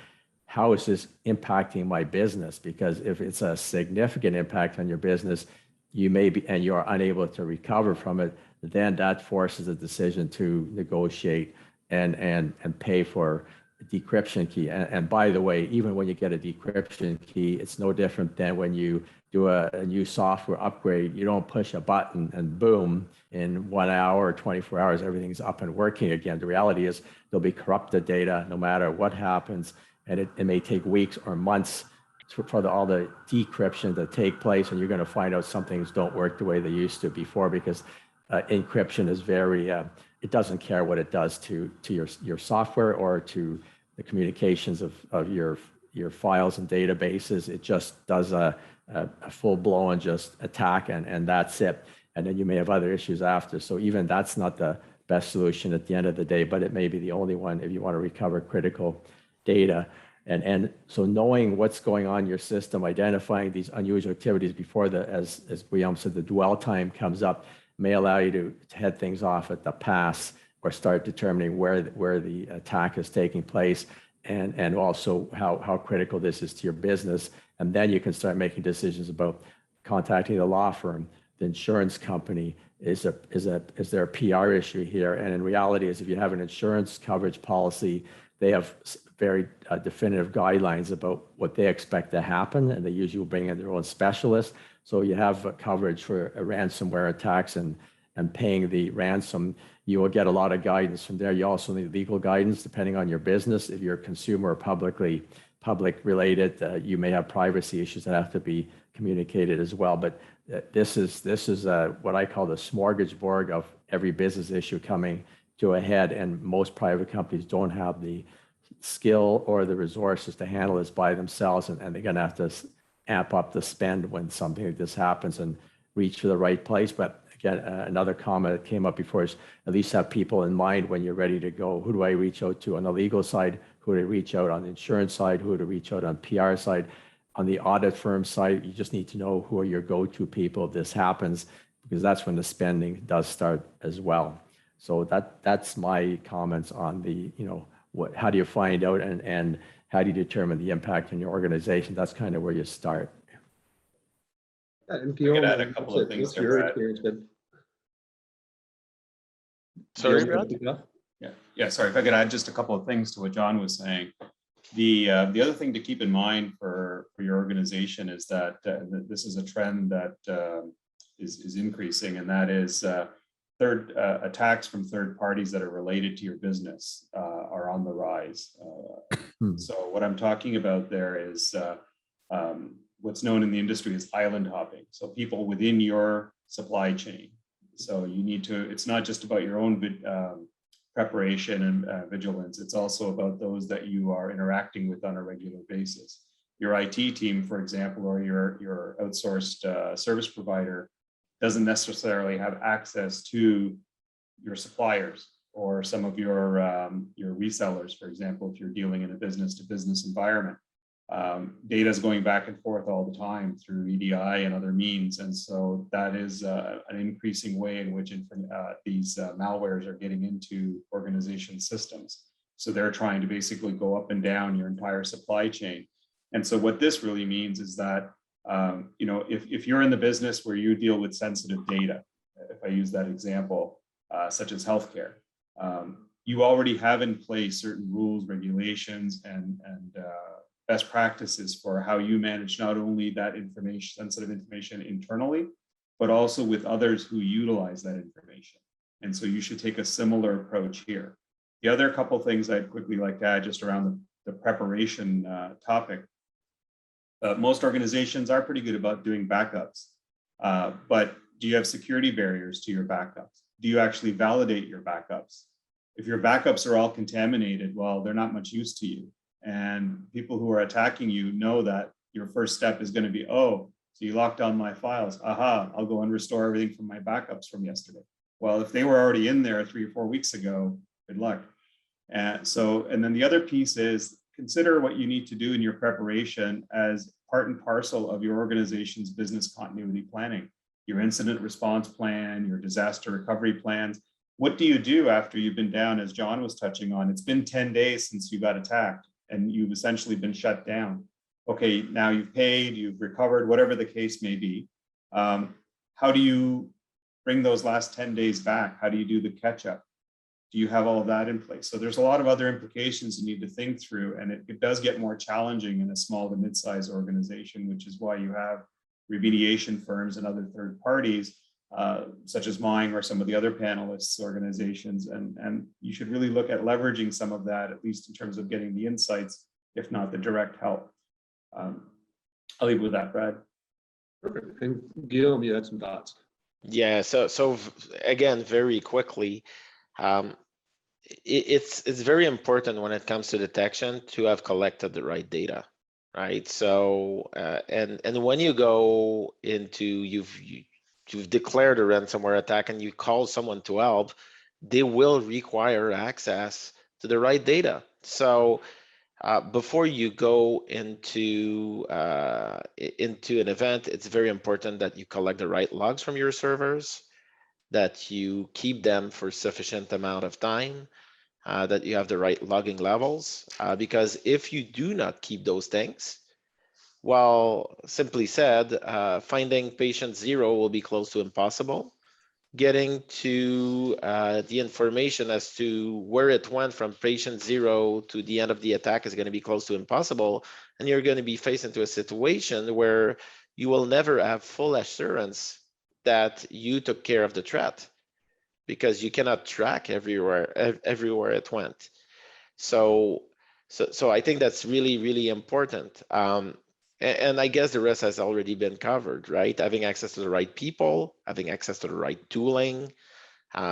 F: how is this impacting my business? Because if it's a significant impact on your business, you may be, and you are unable to recover from it, then that forces a decision to negotiate and pay for a decryption key. And by the way, even when you get a decryption key, it's no different than when you do a new software upgrade. You don't push a button and boom, in 1 hour or 24 hours, everything's up and working again. The reality is there'll be corrupted data no matter what happens. And it may take weeks or months for all the decryption to take place, and you're going to find out some things don't work the way they used to before, because encryption is very, it doesn't care what it does to your software or to the communications of your files and databases. It just does a full-blown just attack, and that's it. And then you may have other issues after. So even that's not the best solution at the end of the day, but it may be the only one if you want to recover critical data. And so knowing what's going on in your system, identifying these unusual activities before as Guillaume said, the dwell time comes up, may allow you to head things off at the pass or start determining where the attack is taking place, and also how critical this is to your business. And then you can start making decisions about contacting the law firm, the insurance company. Is there a PR issue here? And in reality is, if you have an insurance coverage policy, they have very definitive guidelines about what they expect to happen, and they usually will bring in their own specialist. So you have coverage for a ransomware attacks and paying the ransom. You will get a lot of guidance from there. You also need legal guidance depending on your business. If you're consumer or public related, you may have privacy issues that have to be communicated as well. But this is what I call the smorgasbord of every business issue coming to a head, and most private companies don't have the skill or the resources to handle this by themselves, and they're going to have to amp up the spend when something like this happens and reach for the right place. But again, another comment that came up before is at least have people in mind when you're ready to go. Who do I reach out to on the legal side? Who do I reach out on the insurance side? Who do I reach out on PR side? On the audit firm side, you just need to know who are your go-to people if this happens, because that's when the spending does start as well. So that's my comments on the, how do you find out and how do you determine the impact on your organization? That's kind of where you start.
B: And
E: I could add a couple of things to that.
C: Sorry, Brad?
E: Yeah. Sorry, if I could add just a couple of things to what John was saying. The other thing to keep in mind for your organization is that this is a trend that is increasing, and that is attacks from third parties that are related to your business are on the rise. So what I'm talking about there is what's known in the industry as island hopping. So people within your supply chain. So you need to, it's not just about your own preparation and vigilance. It's also about those that you are interacting with on a regular basis. Your IT team, for example, or your outsourced service provider doesn't necessarily have access to your suppliers or some of your resellers, for example, if you're dealing in a business-to-business environment. Data is going back and forth all the time through EDI and other means. And so that is an increasing way in which these malwares are getting into organization systems. So they're trying to basically go up and down your entire supply chain. And so what this really means is that if you're in the business where you deal with sensitive data, if I use that example, such as healthcare, you already have in place certain rules, regulations, and best practices for how you manage not only that information, sensitive information internally, but also with others who utilize that information. And so you should take a similar approach here. The other couple things I'd quickly like to add just around the preparation topic. Most organizations are pretty good about doing backups, but do you have security barriers to your backups? Do you actually validate your backups? If your backups are all contaminated, well, they're not much use to you. And people who are attacking you know that your first step is going to be, oh, so you locked down my files. Aha, I'll go and restore everything from my backups from yesterday. Well, if they were already in there 3 or 4 weeks ago, good luck. And then the other piece is consider what you need to do in your preparation as part and parcel of your organization's business continuity planning, your incident response plan, your disaster recovery plans. what do you do after you've been down, as John was touching on? It's been 10 days since you got attacked and you've essentially been shut down. Okay, now you've paid, you've recovered, whatever the case may be. How do you bring those last 10 days back? How do you do the catch up? Do you have all of that in place? So there's a lot of other implications you need to think through, and it does get more challenging in a small to mid-sized organization, which is why you have remediation firms and other third parties, such as mine or some of the other panelists organizations. And you should really look at leveraging some of that, at least in terms of getting the insights, if not the direct help. I'll leave it with that, Brad.
B: Perfect. And Guillaume, you had some thoughts.
C: Yeah, so again, very quickly, it's very important when it comes to detection to have collected the right data, right? So and when you go into you've declared a ransomware attack and you call someone to help, they will require access to the right data. So before you go into an event, it's very important that you collect the right logs from your servers, that you keep them for sufficient amount of time, that you have the right logging levels, because if you do not keep those things, well, simply said, finding patient 0 will be close to impossible. Getting to the information as to where it went from patient 0 to the end of the attack is going to be close to impossible, and you're going to be faced into a situation where you will never have full assurance that you took care of the threat, because you cannot track everywhere it went. So I think that's really, really important. And I guess the rest has already been covered, right? Having access to the right people, having access to the right tooling,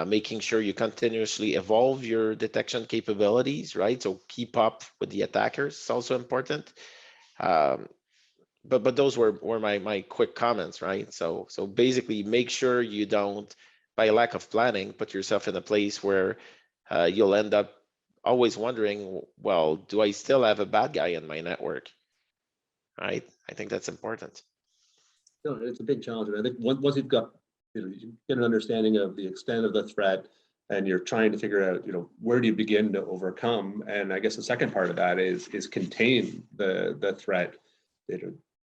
C: making sure you continuously evolve your detection capabilities, right? So keep up with the attackers is also important. But those were my quick comments, right? So basically make sure you don't, by lack of planning, put yourself in a place where you'll end up always wondering, well, do I still have a bad guy in my network? Right? I think that's important.
B: No, it's a big challenge. And I think once you've got, you get an understanding of the extent of the threat, and you're trying to figure out, where do you begin to overcome? And I guess the second part of that is contain the threat.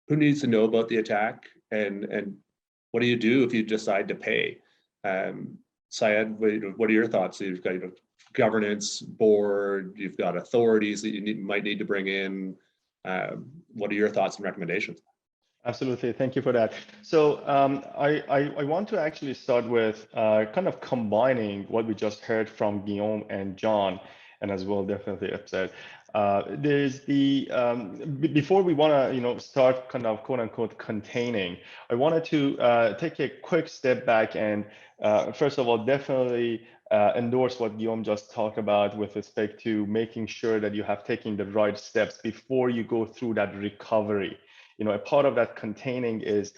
B: Who needs to know about the attack, and what do you do if you decide to pay? Syed, what are your thoughts? You've got governance board, you've got authorities that you might need to bring in. What are your thoughts and recommendations?
D: Absolutely, thank you for that. So I want to actually start with kind of combining what we just heard from Guillaume and John, and as well definitely Epsit. There's the before we want to start kind of quote unquote containing, I wanted to take a quick step back and first of all definitely endorse what Guillaume just talked about with respect to making sure that you have taken the right steps before you go through that recovery. A part of that containing is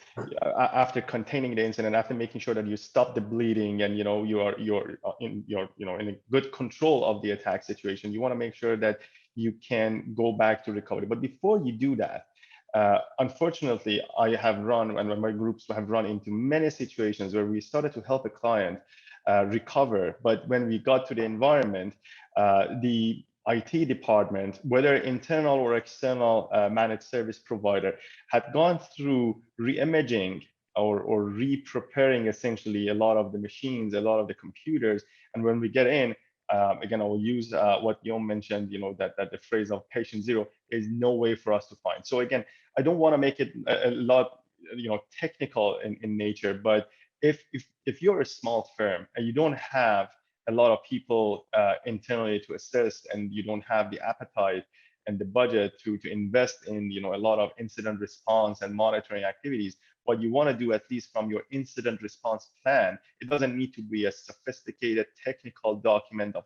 D: after containing the incident, after making sure that you stop the bleeding and you're in a good control of the attack situation. You want to make sure that you can go back to recovery. But before you do that, unfortunately, I have run, and my groups have run into many situations where we started to help a client recover, but when we got to the environment, the IT department, whether internal or external managed service provider, had gone through re-imaging or re-preparing essentially a lot of the machines, a lot of the computers. And when we get in, again, I will use what Guillaume mentioned, that the phrase of patient 0 is no way for us to find. So again, I don't want to make it a lot, technical in nature, but if you're a small firm and you don't have a lot of people internally to assist, and you don't have the appetite and the budget to invest in a lot of incident response and monitoring activities, what you want to do, at least from your incident response plan, it doesn't need to be a sophisticated technical document of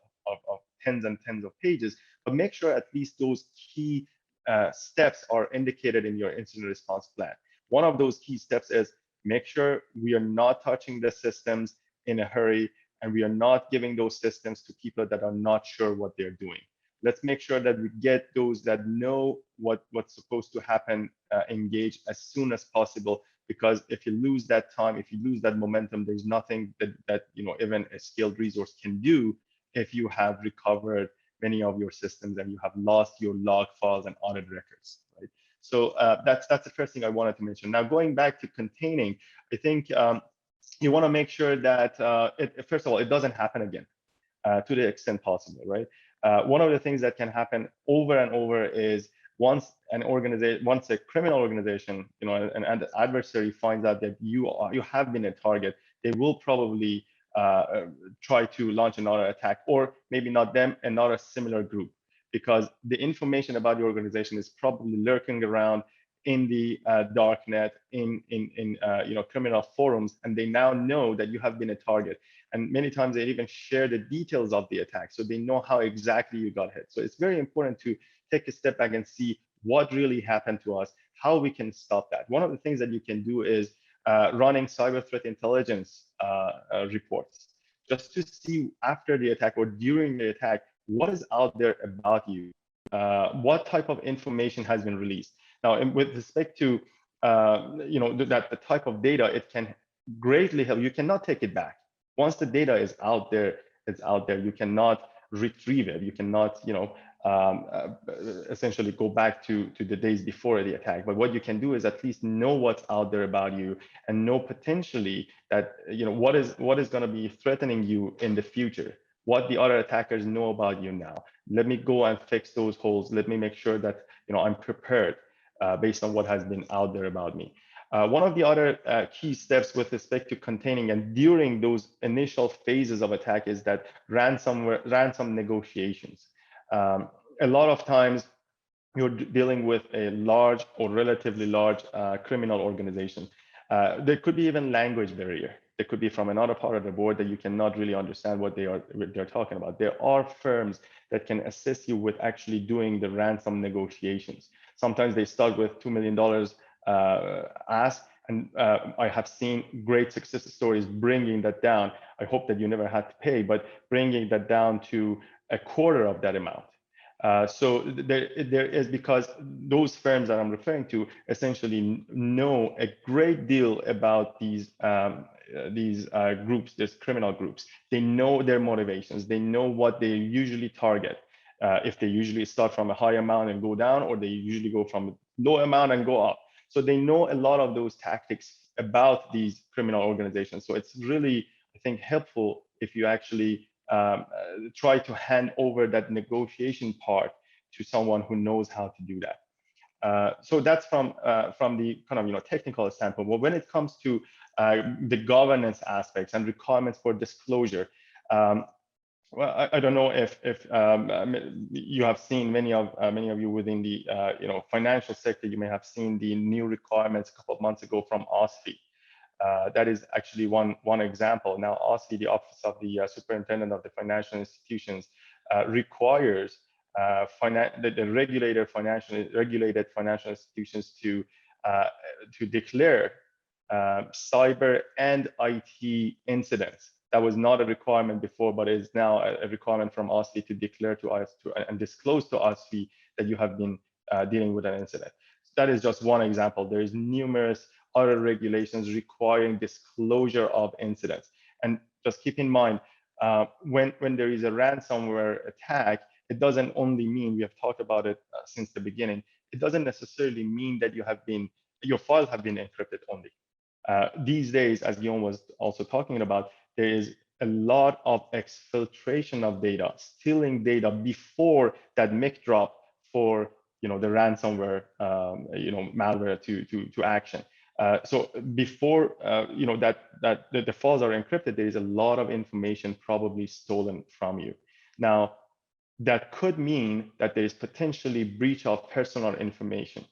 D: tens and tens of pages, but make sure at least those key steps are indicated in your incident response plan. One of those key steps is make sure we are not touching the systems in a hurry, and we are not giving those systems to people that are not sure what they're doing. Let's make sure that we get those that know what's supposed to happen engaged as soon as possible, because if you lose that time, if you lose that momentum, there's nothing that even a skilled resource can do if you have recovered many of your systems and you have lost your log files and audit records, right? So that's the first thing I wanted to mention. Now, going back to containing, I think you want to make sure that first of all, it doesn't happen again to the extent possible, right? One of the things that can happen over and over is once a criminal organization, an adversary finds out that you have been a target, they will probably try to launch another attack, or maybe not them, another similar group, because the information about your organization is probably lurking around in the darknet, in criminal forums, and they now know that you have been a target. And many times they even share the details of the attack, so they know how exactly you got hit. So it's very important to take a step back and see what really happened to us, how we can stop that. One of the things that you can do is running cyber threat intelligence reports, just to see after the attack or during the attack, what is out there about you, what type of information has been released. Now, with respect to that the type of data, it can greatly help. You cannot take it back. Once the data is out there, it's out there. You cannot retrieve it. You cannot, essentially go back to the days before the attack. But what you can do is at least know what's out there about you, and know potentially that what is going to be threatening you in the future. What the other attackers know about you now. Let me go and fix those holes. Let me make sure that I'm prepared based on what has been out there about me. One of the other key steps with respect to containing and during those initial phases of attack is that ransom negotiations. A lot of times you're dealing with a large or relatively large criminal organization. There could be even language barrier. There could be from another part of the board that you cannot really understand what they're talking about. There are firms that can assist you with actually doing the ransom negotiations. Sometimes they start with $2 million ask, and I have seen great success stories bringing that down. I hope that you never had to pay, but bringing that down to a quarter of that amount. So there is, because those firms that I'm referring to essentially know a great deal about these groups, these criminal groups. They know their motivations. They know what they usually target. If they usually start from a high amount and go down, or they usually go from a low amount and go up. So they know a lot of those tactics about these criminal organizations. So it's really, I think, helpful if you actually try to hand over that negotiation part to someone who knows how to do that. So that's from the kind of technical standpoint. But when it comes to the governance aspects and requirements for disclosure, well, I don't know if you have seen many of you within the financial sector. You may have seen the new requirements a couple of months ago from OSFI. That is actually one example. Now, OSFI, the Office of the Superintendent of the Financial Institutions, requires the regulated financial institutions to declare cyber and IT incidents. That was not a requirement before, but is now a requirement from OSFI to declare to us and disclose to OSFI that you have been dealing with an incident. That is just one example. There is numerous other regulations requiring disclosure of incidents. And just keep in mind, when there is a ransomware attack, it doesn't only mean, we have talked about it since the beginning, it doesn't necessarily mean that your files have been encrypted only. These days, as Guillaume was also talking about, there is a lot of exfiltration of data, stealing data before that mic drop for the ransomware malware to action. So before the files are encrypted, there is a lot of information probably stolen from you. Now, that could mean that there is potentially breach of personal information.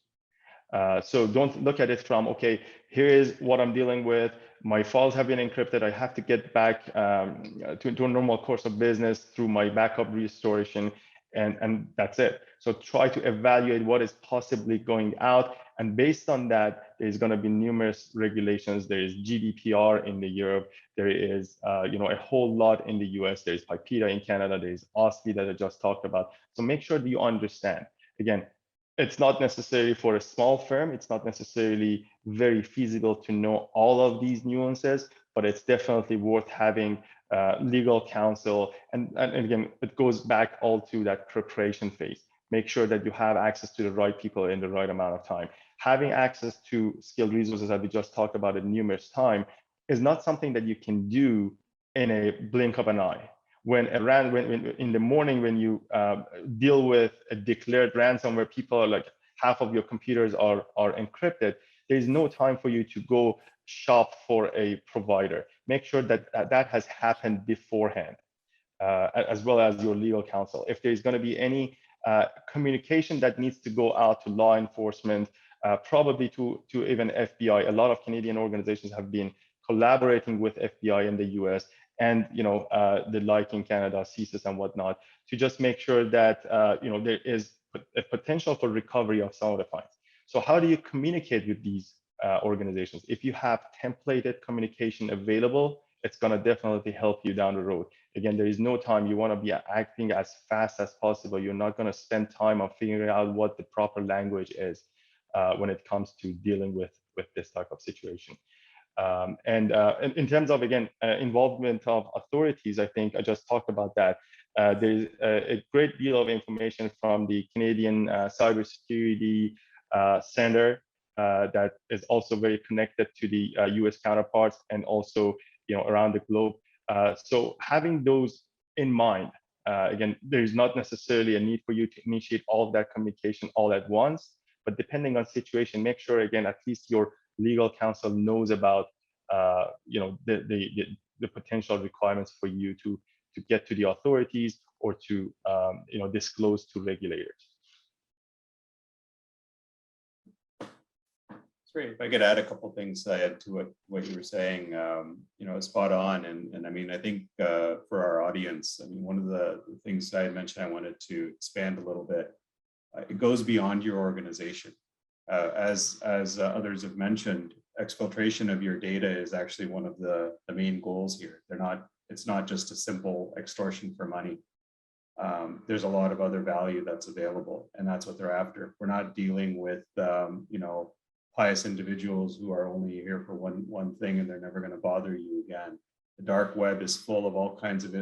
D: So don't look at it from, okay, here is what I'm dealing with. My files have been encrypted. I have to get back to a normal course of business through my backup restoration, and that's it. So try to evaluate what is possibly going out. And based on that, there's going to be numerous regulations. There is GDPR in the Europe. There is a whole lot in the US. There's PIPEDA in Canada. There's OSFI that I just talked about. So make sure that you understand. Again, it's not necessarily for a small firm. It's not necessarily very feasible to know all of these nuances, but it's definitely worth having legal counsel. And again, it goes back all to that preparation phase. Make sure that you have access to the right people in the right amount of time. Having access to skilled resources that we just talked about it numerous times is not something that you can do in a blink of an eye. When in the morning, when you deal with a declared ransomware, people are like, half of your computers are encrypted. There's no time for you to go shop for a provider. Make sure that that has happened beforehand, as well as your legal counsel. If there's going to be any communication that needs to go out to law enforcement, probably to even FBI. A lot of Canadian organizations have been collaborating with FBI in the US and the like in Canada, CSIS and whatnot, to just make sure that there is a potential for recovery of some of the funds. So how do you communicate with these organizations? If you have templated communication available, it's going to definitely help you down the road. Again, there is no time. You want to be acting as fast as possible. You're not going to spend time on figuring out what the proper language is when it comes to dealing with this type of situation. And in terms of, again, involvement of authorities, I think I just talked about that. There's a great deal of information from the Canadian Cybersecurity Center that is also very connected to the US counterparts and also around the globe. So having those in mind, again, there's not necessarily a need for you to initiate all of that communication all at once, but depending on situation, make sure, again, at least your legal counsel knows about the potential requirements for you to get to the authorities or to disclose to regulators.
E: Great. If I could add a couple of things I had to what you were saying, spot on. And I mean, I think for our audience, I mean, one of the things I had mentioned, I wanted to expand a little bit. It goes beyond your organization. As others have mentioned, exfiltration of your data is actually one of the main goals here. It's not just a simple extortion for money. There's a lot of other value that's available, and that's what they're after. We're not dealing with pious individuals who are only here for one thing and they're never going to bother you again. The dark web is full of all kinds of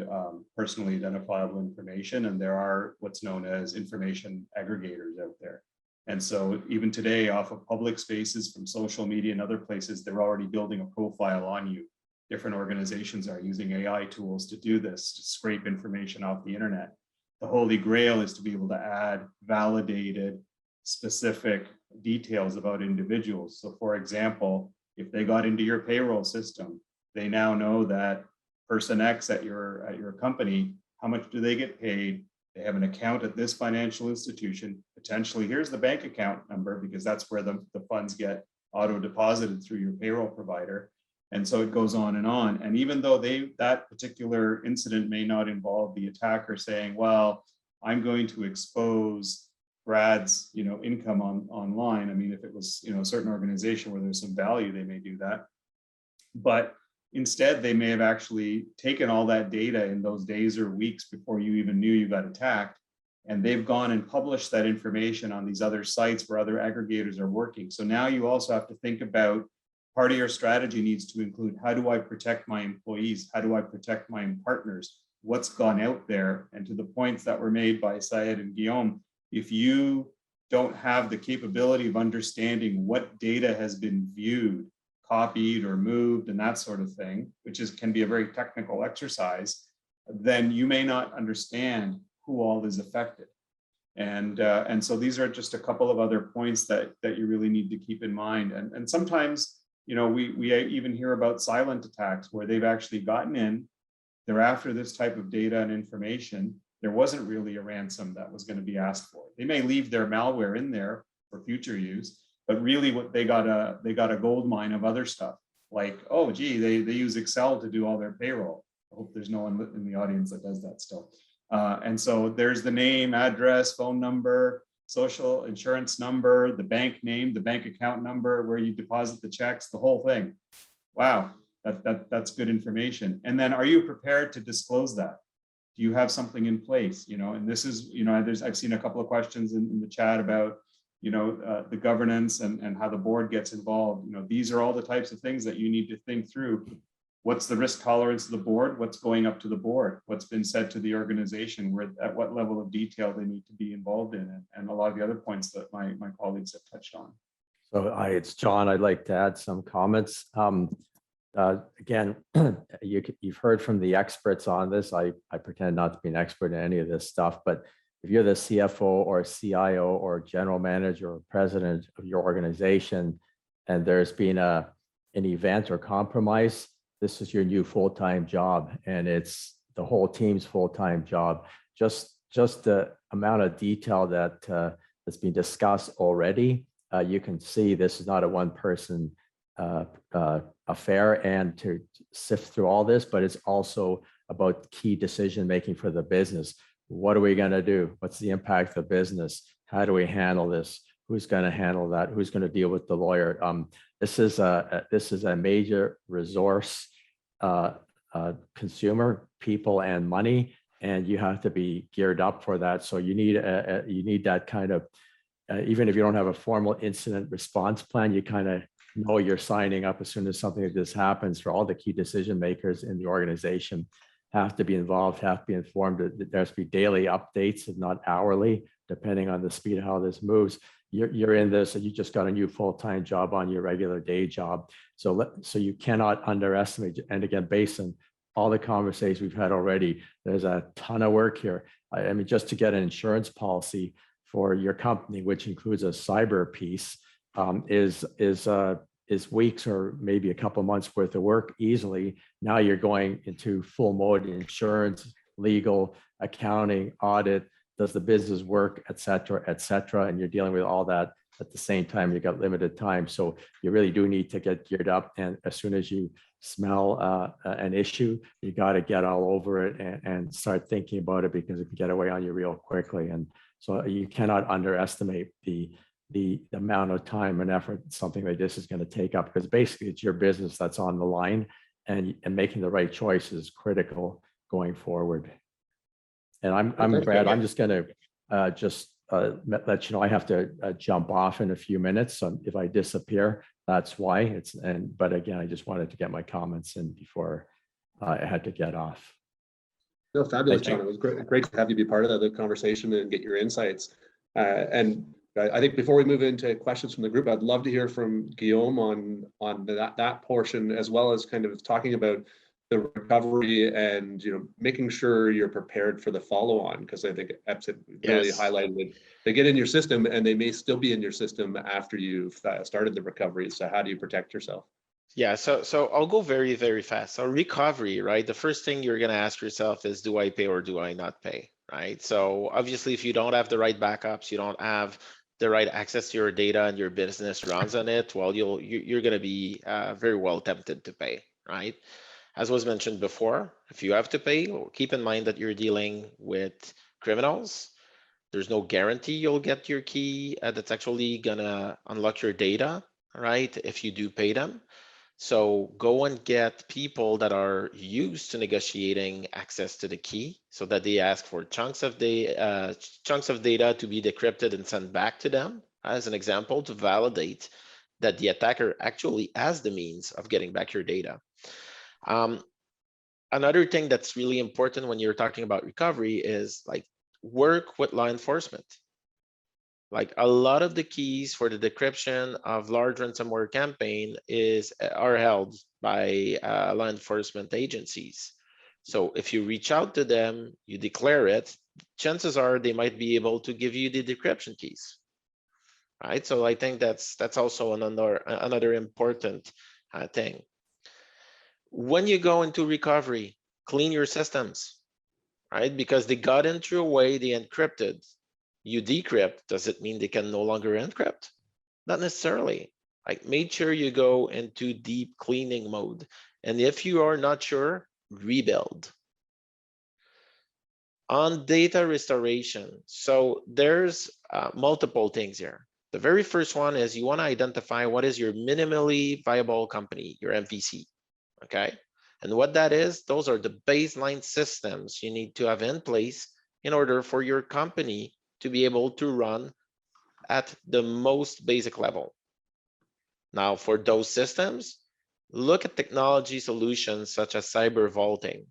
E: personally identifiable information, and there are what's known as information aggregators out there. And so even today, off of public spaces from social media and other places, they're already building a profile on you. Different organizations are using AI tools to do this, to scrape information off the internet. The holy grail is to be able to add validated, specific details about individuals. So for example, if they got into your payroll system, they now know that person X at your company, how much do they get paid? They have an account at this financial institution. Potentially, here's the bank account number, because that's where the funds get auto deposited through your payroll provider. And so it goes on. And even though that particular incident may not involve the attacker saying, well, I'm going to expose Brad's income online. I mean, if it was a certain organization where there's some value, they may do that. But instead, they may have actually taken all that data in those days or weeks before you even knew you got attacked, and they've gone and published that information on these other sites where other aggregators are working. So now you also have to think about, part of your strategy needs to include, how do I protect my employees? How do I protect my partners? What's gone out there? And to the points that were made by Syed and Guillaume, if you don't have the capability of understanding what data has been viewed, copied or moved and that sort of thing, which can be a very technical exercise, then you may not understand who all is affected. And so these are just a couple of other points that you really need to keep in mind. And sometimes, we even hear about silent attacks where they've actually gotten in, they're after this type of data and information. There wasn't really a ransom that was going to be asked for. They may leave their malware in there for future use, but really what they got a gold mine of other stuff, like, oh, gee, they use Excel to do all their payroll. I hope there's no one in the audience that does that still. And so there's the name, address, phone number, social insurance number, the bank name, the bank account number, where you deposit the checks, the whole thing. Wow, that's good information. And then, are you prepared to disclose that? Do you have something in place? And this is, I've seen a couple of questions in the chat about, the governance and how the board gets involved. These are all the types of things that you need to think through. What's the risk tolerance of the board? What's going up to the board? What's been said to the organization? At what level of detail they need to be involved in it, and a lot of the other points that my colleagues have touched on.
F: So it's John. I'd like to add some comments. Again, you've heard from the experts on this. I pretend not to be an expert in any of this stuff, but if you're the CFO or CIO or general manager or president of your organization, and there's been an event or compromise, this is your new full-time job, and it's the whole team's full-time job. Just the amount of detail that's been discussed already, you can see this is not a one-person affair, and to sift through all this, but it's also about key decision making for the business. What are we going to do? What's the impact of the business? How do we handle this? Who's going to handle that? Who's going to deal with the lawyer? This is a major resource consumer, people and money, and you have to be geared up for that. So you need that kind of even if you don't have a formal incident response plan, you kind of know you're signing up as soon as something like this happens. For all the key decision makers in the organization have to be involved, have to be informed. There has to be daily updates, if not hourly, depending on the speed of how this moves. You're in this, and you just got a new full-time job on your regular day job. So you cannot underestimate. And again, based on all the conversations we've had already, there's a ton of work here. I mean, just to get an insurance policy for your company, which includes a cyber piece, is weeks or maybe a couple of months worth of work easily. Now you're going into full mode: insurance, legal, accounting, audit, does the business work, et cetera, and you're dealing with all that at the same time. You got limited time, so you really do need to get geared up. And as soon as you smell an issue, you got to get all over it and start thinking about it, because it can get away on you real quickly. And so you cannot underestimate the amount of time and effort something like this is going to take up, because basically it's your business that's on the line, and making the right choice is critical going forward. And I'm Brad. I'm just going to let you know I have to jump off in a few minutes. So if I disappear, that's why. But again, I just wanted to get my comments in before I had to get off.
B: No, fabulous, John. It was great to have you be part of the conversation and get your insights. And I think before we move into questions from the group, I'd love to hear from Guillaume on that portion, as well as kind of talking about the recovery and making sure you're prepared for the follow-on, because I think Epsit really highlighted it. They get in your system and they may still be in your system after you've started the recovery. So how do you protect yourself?
C: Yeah, so I'll go very, very fast. So recovery, right? The first thing you're going to ask yourself is, do I pay or do I not pay, right? So obviously, if you don't have the right backups, you don't have the right access to your data, and your business runs on it, well, you're going to be very well tempted to pay, right? As was mentioned before, if you have to pay, keep in mind that you're dealing with criminals. There's no guarantee you'll get your key that's actually gonna unlock your data, right? If you do pay them. So go and get people that are used to negotiating access to the key, so that they ask for chunks of data to be decrypted and sent back to them, as an example, to validate that the attacker actually has the means of getting back your data. Another thing that's really important when you're talking about recovery is work with law enforcement. Like, a lot of the keys for the decryption of large ransomware campaign are held by law enforcement agencies. So if you reach out to them, you declare it, chances are they might be able to give you the decryption keys, right? So I think that's also another important thing. When you go into recovery, clean your systems, right? Because they got in through a way they encrypted. You decrypt, does it mean they can no longer encrypt? Not necessarily. Make sure you go into deep cleaning mode. And if you are not sure, rebuild. On data restoration, so there's multiple things here. The very first one is you want to identify what is your minimally viable company, your MVC. Okay, and what that is, those are the baseline systems you need to have in place in order for your company to be able to run at the most basic level. Now, for those systems, look at technology solutions such as cyber vaulting,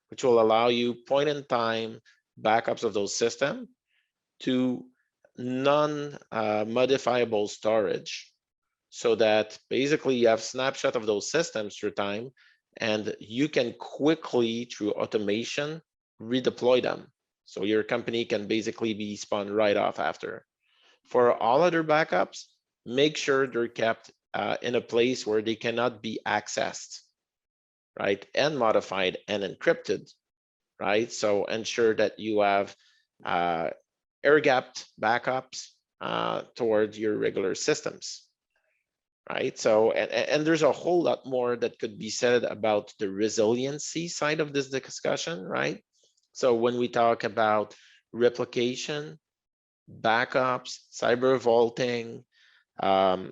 C: which will allow you point-in-time backups of those systems to non-modifiable storage, so that basically you have snapshot of those systems through time, and you can quickly, through automation, redeploy them. So your company can basically be spun right off after. For all other backups, make sure they're kept in a place where they cannot be accessed, right? And modified and encrypted, right? So ensure that you have air-gapped backups toward your regular systems, right? So, and there's a whole lot more that could be said about the resiliency side of this discussion, right? So when we talk about replication, backups, cyber vaulting,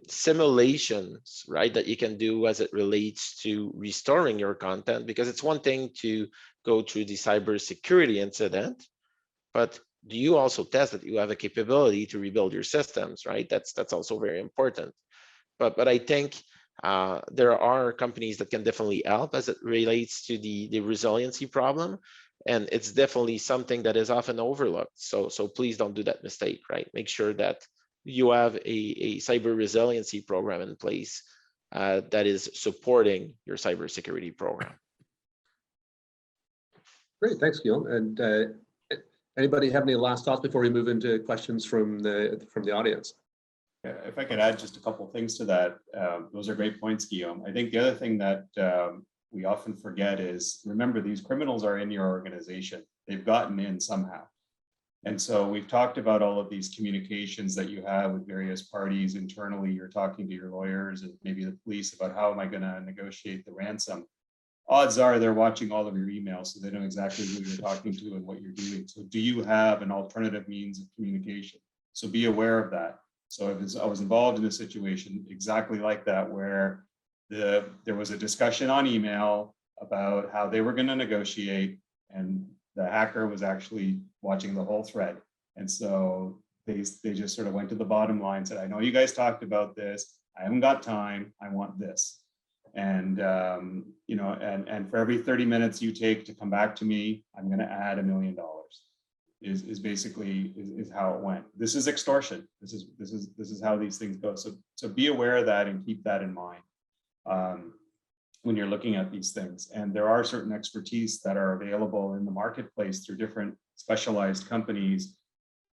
C: simulations, right, that you can do as it relates to restoring your content, because it's one thing to go through the cybersecurity incident, but do you also test that you have a capability to rebuild your systems, right? That's also very important. But I think there are companies that can definitely help as it relates to the resiliency problem, and it's definitely something that is often overlooked. So please don't do that mistake, right? Make sure that you have a cyber resiliency program in place that is supporting your cybersecurity program.
B: Great, thanks, Guillaume. And anybody have any last thoughts before we move into questions from the audience?
E: Yeah, if I could add just a couple of things to that, those are great points, Guillaume. I think the other thing that we often forget is, remember, these criminals are in your organization. They've gotten in somehow. And so we've talked about all of these communications that you have with various parties internally. You're talking to your lawyers and maybe the police about how am I going to negotiate the ransom. Odds are they're watching all of your emails, so they know exactly who you're talking to and what you're doing. So do you have an alternative means of communication? So be aware of that. So I was involved in a situation exactly like that, where there was a discussion on email about how they were going to negotiate, and the hacker was actually watching the whole thread. And so they just sort of went to the bottom line, said, I know you guys talked about this. I haven't got time. I want this. And, you know, and for every 30 minutes you take to come back to me, I'm going to add $1 million. Is basically how it went. This is extortion. This is how these things go. So be aware of that and keep that in mind when you're looking at these things. And there are certain expertise that are available in the marketplace through different specialized companies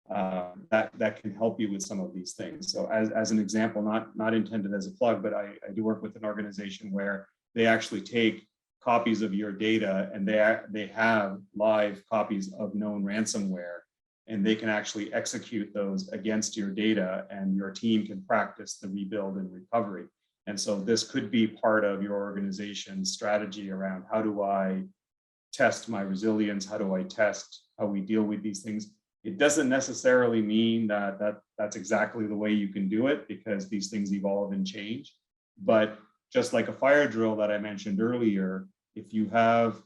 E: that can help you with some of these things. So as an example, not intended as a plug, but I do work with an organization where they actually take copies of your data, and they have live copies of known ransomware, and they can actually execute those against your data, and your team can practice the rebuild and recovery. And so this could be part of your organization's strategy around, how do I test my resilience? How do I test how we deal with these things? It doesn't necessarily mean that's exactly the way you can do it, because these things evolve and change. But just like a fire drill that I mentioned earlier, if you have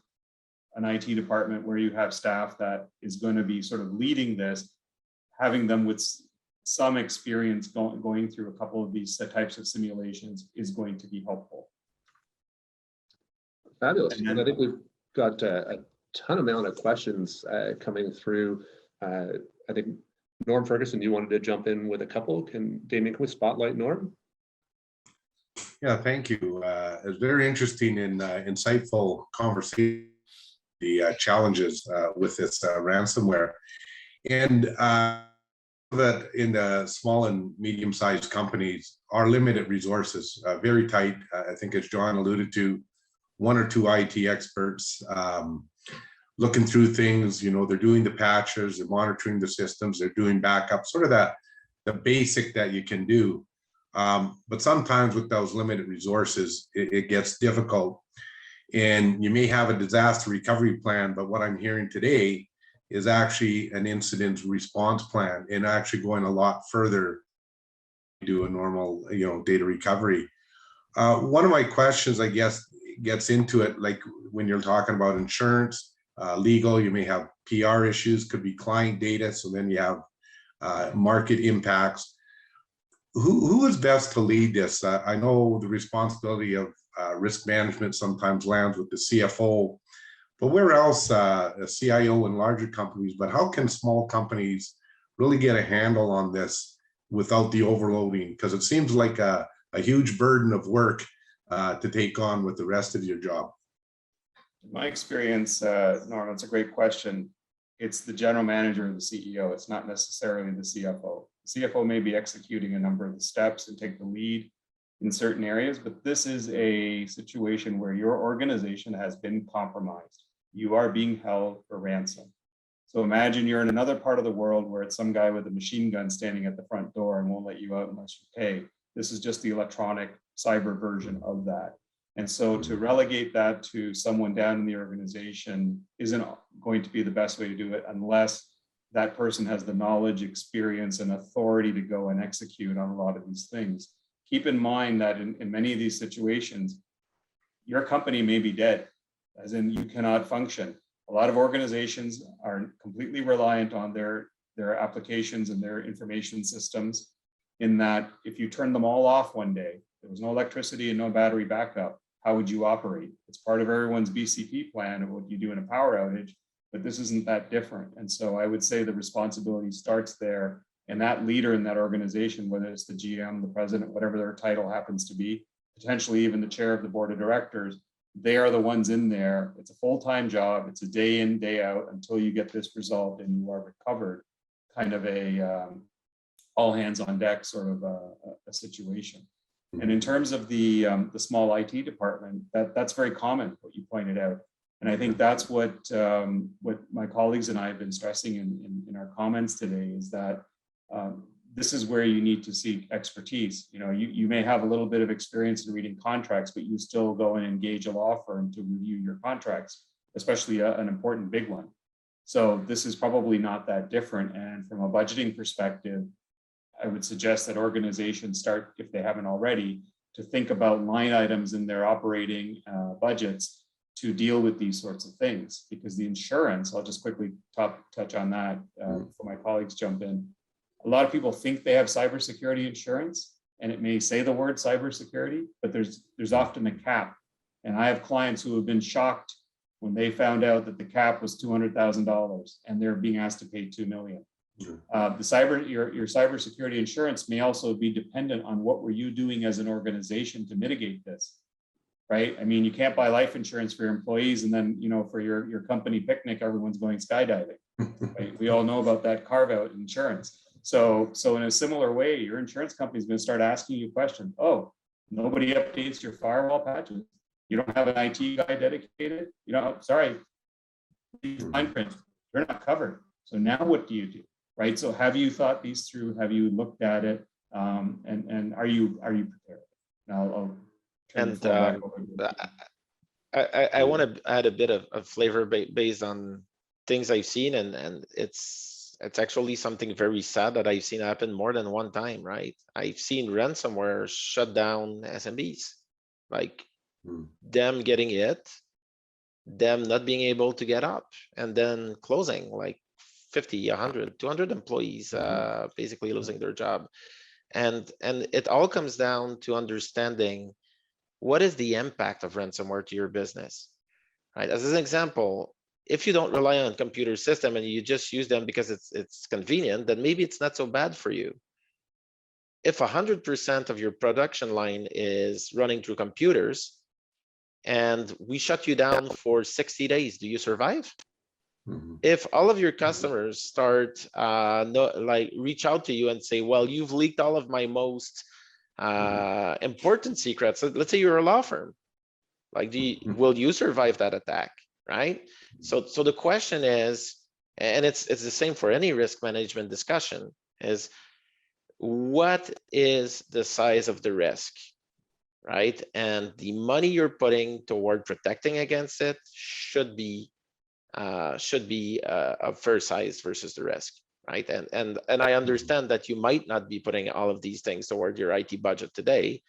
E: an IT department where you have staff that is going to be sort of leading this, having them with some experience going through a couple of these types of simulations is going to be helpful.
B: Fabulous. And I think we've got a ton amount of questions coming through. I think Norm Ferguson, you wanted to jump in with a couple. Damien, can we spotlight Norm?
A: Yeah, thank you. It's very interesting and insightful conversation, the challenges with this ransomware. And that in the small and medium-sized companies are limited resources, very tight. I think, as John alluded to, 1 or 2 IT experts looking through things. You know, they're doing the patches, they're monitoring the systems, they're doing backup, sort of the basic that you can do. But sometimes with those limited resources, it gets difficult, and you may have a disaster recovery plan, but what I'm hearing today is actually an incident response plan, and actually going a lot further to do a normal, you know, data recovery. One of my questions, I guess, gets into it, like when you're talking about insurance, legal, you may have PR issues, could be client data, so then you have market impacts. who is best to lead this? I know the responsibility of risk management sometimes lands with the CFO, but where else, a CIO in larger companies, but how can small companies really get a handle on this without the overloading? Because it seems like a huge burden of work to take on with the rest of your job.
E: In my experience, Norm, it's a great question. It's the general manager or the CEO. It's not necessarily the CFO. The CFO may be executing a number of the steps and take the lead in certain areas, but this is a situation where your organization has been compromised. You are being held for ransom. So imagine you're in another part of the world where it's some guy with a machine gun standing at the front door and won't let you out unless you pay. This is just the electronic cyber version of that. And so to relegate that to someone down in the organization isn't going to be the best way to do it unless that person has the knowledge, experience, and authority to go and execute on a lot of these things. Keep in mind that in many of these situations, your company may be dead, as in you cannot function. A lot of organizations are completely reliant on their applications and their information systems, in that if you turn them all off one day, there was no electricity and no battery backup, how would you operate? It's part of everyone's BCP plan of what you do in a power outage, but this isn't that different. And so I would say the responsibility starts there, and that leader in that organization, whether it's the GM, the president, whatever their title happens to be, potentially even the chair of the board of directors, they are the ones in there. It's a full-time job. It's a day in, day out until you get this resolved and you are recovered, kind of a all hands on deck sort of a situation. And in terms of the small IT department, that's very common, what you pointed out. And I think that's what my colleagues and I have been stressing in our comments today, is that this is where you need to seek expertise. You know, you may have a little bit of experience in reading contracts, but you still go and engage a law firm to review your contracts, especially an important big one. So this is probably not that different. And from a budgeting perspective, I would suggest that organizations start, if they haven't already, to think about line items in their operating budgets to deal with these sorts of things. Because the insurance, I'll just quickly touch on that before my colleagues jump in. A lot of people think they have cybersecurity insurance, and it may say the word cybersecurity, but there's often a cap. And I have clients who have been shocked when they found out that the cap was $200,000 and they're being asked to pay $2 million. Your cybersecurity insurance may also be dependent on what were you doing as an organization to mitigate this, right? I mean, you can't buy life insurance for your employees and then, you know, for your company picnic, everyone's going skydiving. Right? We all know about that carve out insurance. So in a similar way, your insurance company is going to start asking you questions. Oh, nobody updates your firewall patches. You don't have an IT guy dedicated. You know, sorry, fine print. You're not covered. So now what do you do? Right. So have you thought these through? Have you looked at it? And are you prepared? Now
C: I want to add a bit of flavor based on things I've seen, and it's actually something very sad that I've seen happen more than one time. Right. I've seen ransomware shut down SMBs, like them getting it, them not being able to get up, and then closing, like 50, 100, 200 employees basically losing their job. And it all comes down to understanding what is the impact of ransomware to your business, right? As an example, if you don't rely on computer system and you just use them because it's convenient, then maybe it's not so bad for you. If 100% of your production line is running through computers and we shut you down for 60 days, do you survive? If all of your customers start reach out to you and say, well, you've leaked all of my most important secrets. Let's say you're a law firm, like, will you survive that attack, right? So the question is, and it's the same for any risk management discussion, is what is the size of the risk, right? And the money you're putting toward protecting against it should be a fair size versus the risk, right? And I understand that you might not be putting all of these things toward your IT budget today,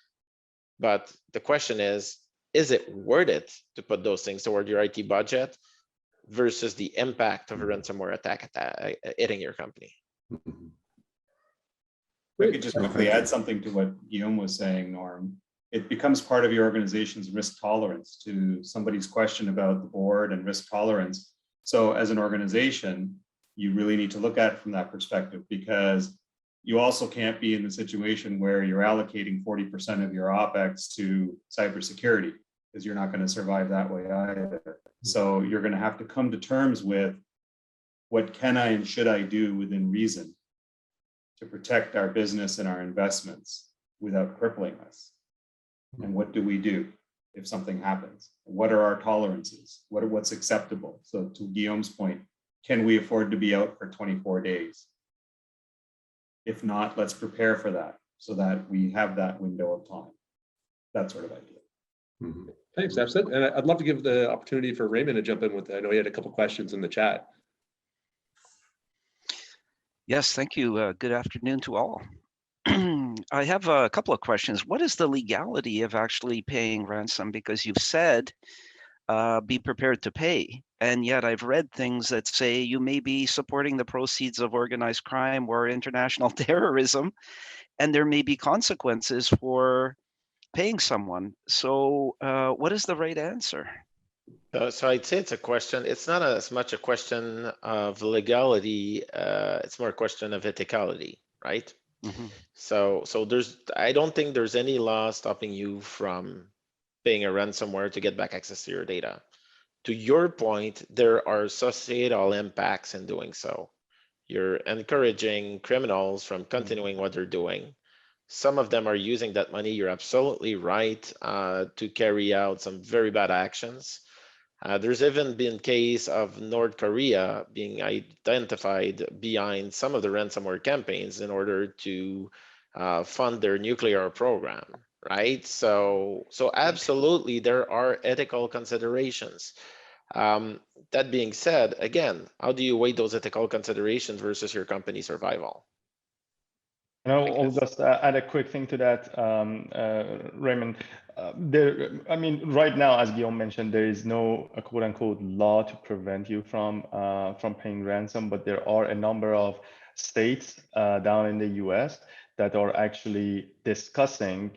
C: but the question is it worth it to put those things toward your IT budget versus the impact of a ransomware attack hitting your company?
E: I could just quickly add something to what Guillaume was saying, Norm. It becomes part of your organization's risk tolerance to somebody's question about the board and risk tolerance. So as an organization, you really need to look at it from that perspective, because you also can't be in the situation where you're allocating 40% of your OPEX to cybersecurity, because you're not going to survive that way either. So you're going to have to come to terms with what can I and should I do within reason to protect our business and our investments without crippling us. And what do we do if something happens? What are our tolerances? What's acceptable? So to Guillaume's point, can we afford to be out for 24 days? If not, let's prepare for that so that we have that window of time. That sort of idea.
A: Mhm.
B: Thanks, Epsit. And I'd love to give the opportunity for Raymond to jump in with, I know he had a couple questions in the chat.
G: Yes, thank you. Good afternoon to all. I have a couple of questions. What is the legality of actually paying ransom? Because you've said be prepared to pay. And yet I've read things that say you may be supporting the proceeds of organized crime or international terrorism, and there may be consequences for paying someone. So what is the right answer?
C: So I'd say it's a question. It's not as much a question of legality. It's more a question of ethicality, right?
G: Mm-hmm.
C: So I don't think there's any law stopping you from paying a ransomware to get back access to your data. To your point, there are societal impacts in doing so. You're encouraging criminals from continuing what they're doing. Some of them are using that money. You're absolutely right to carry out some very bad actions. There's even been case of North Korea being identified behind some of the ransomware campaigns in order to fund their nuclear program, right? So absolutely, there are ethical considerations. That being said, again, how do you weigh those ethical considerations versus your company survival?
D: And I'll just add a quick thing to that, Raymond. I mean, right now, as Guillaume mentioned, there is no quote unquote law to prevent you from paying ransom, but there are a number of states down in the US that are actually discussing,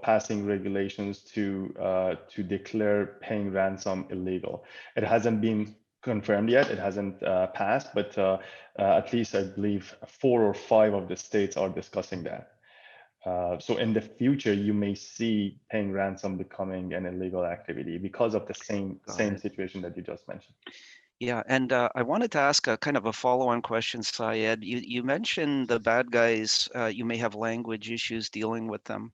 D: passing regulations to declare paying ransom illegal. It hasn't been confirmed yet. It hasn't passed, but at least I believe 4 or 5 of the states are discussing that. So in the future, you may see paying ransom becoming an illegal activity because of the same situation that you just mentioned.
G: Yeah, and I wanted to ask a kind of a follow-on question, Syed. You mentioned the bad guys, you may have language issues dealing with them.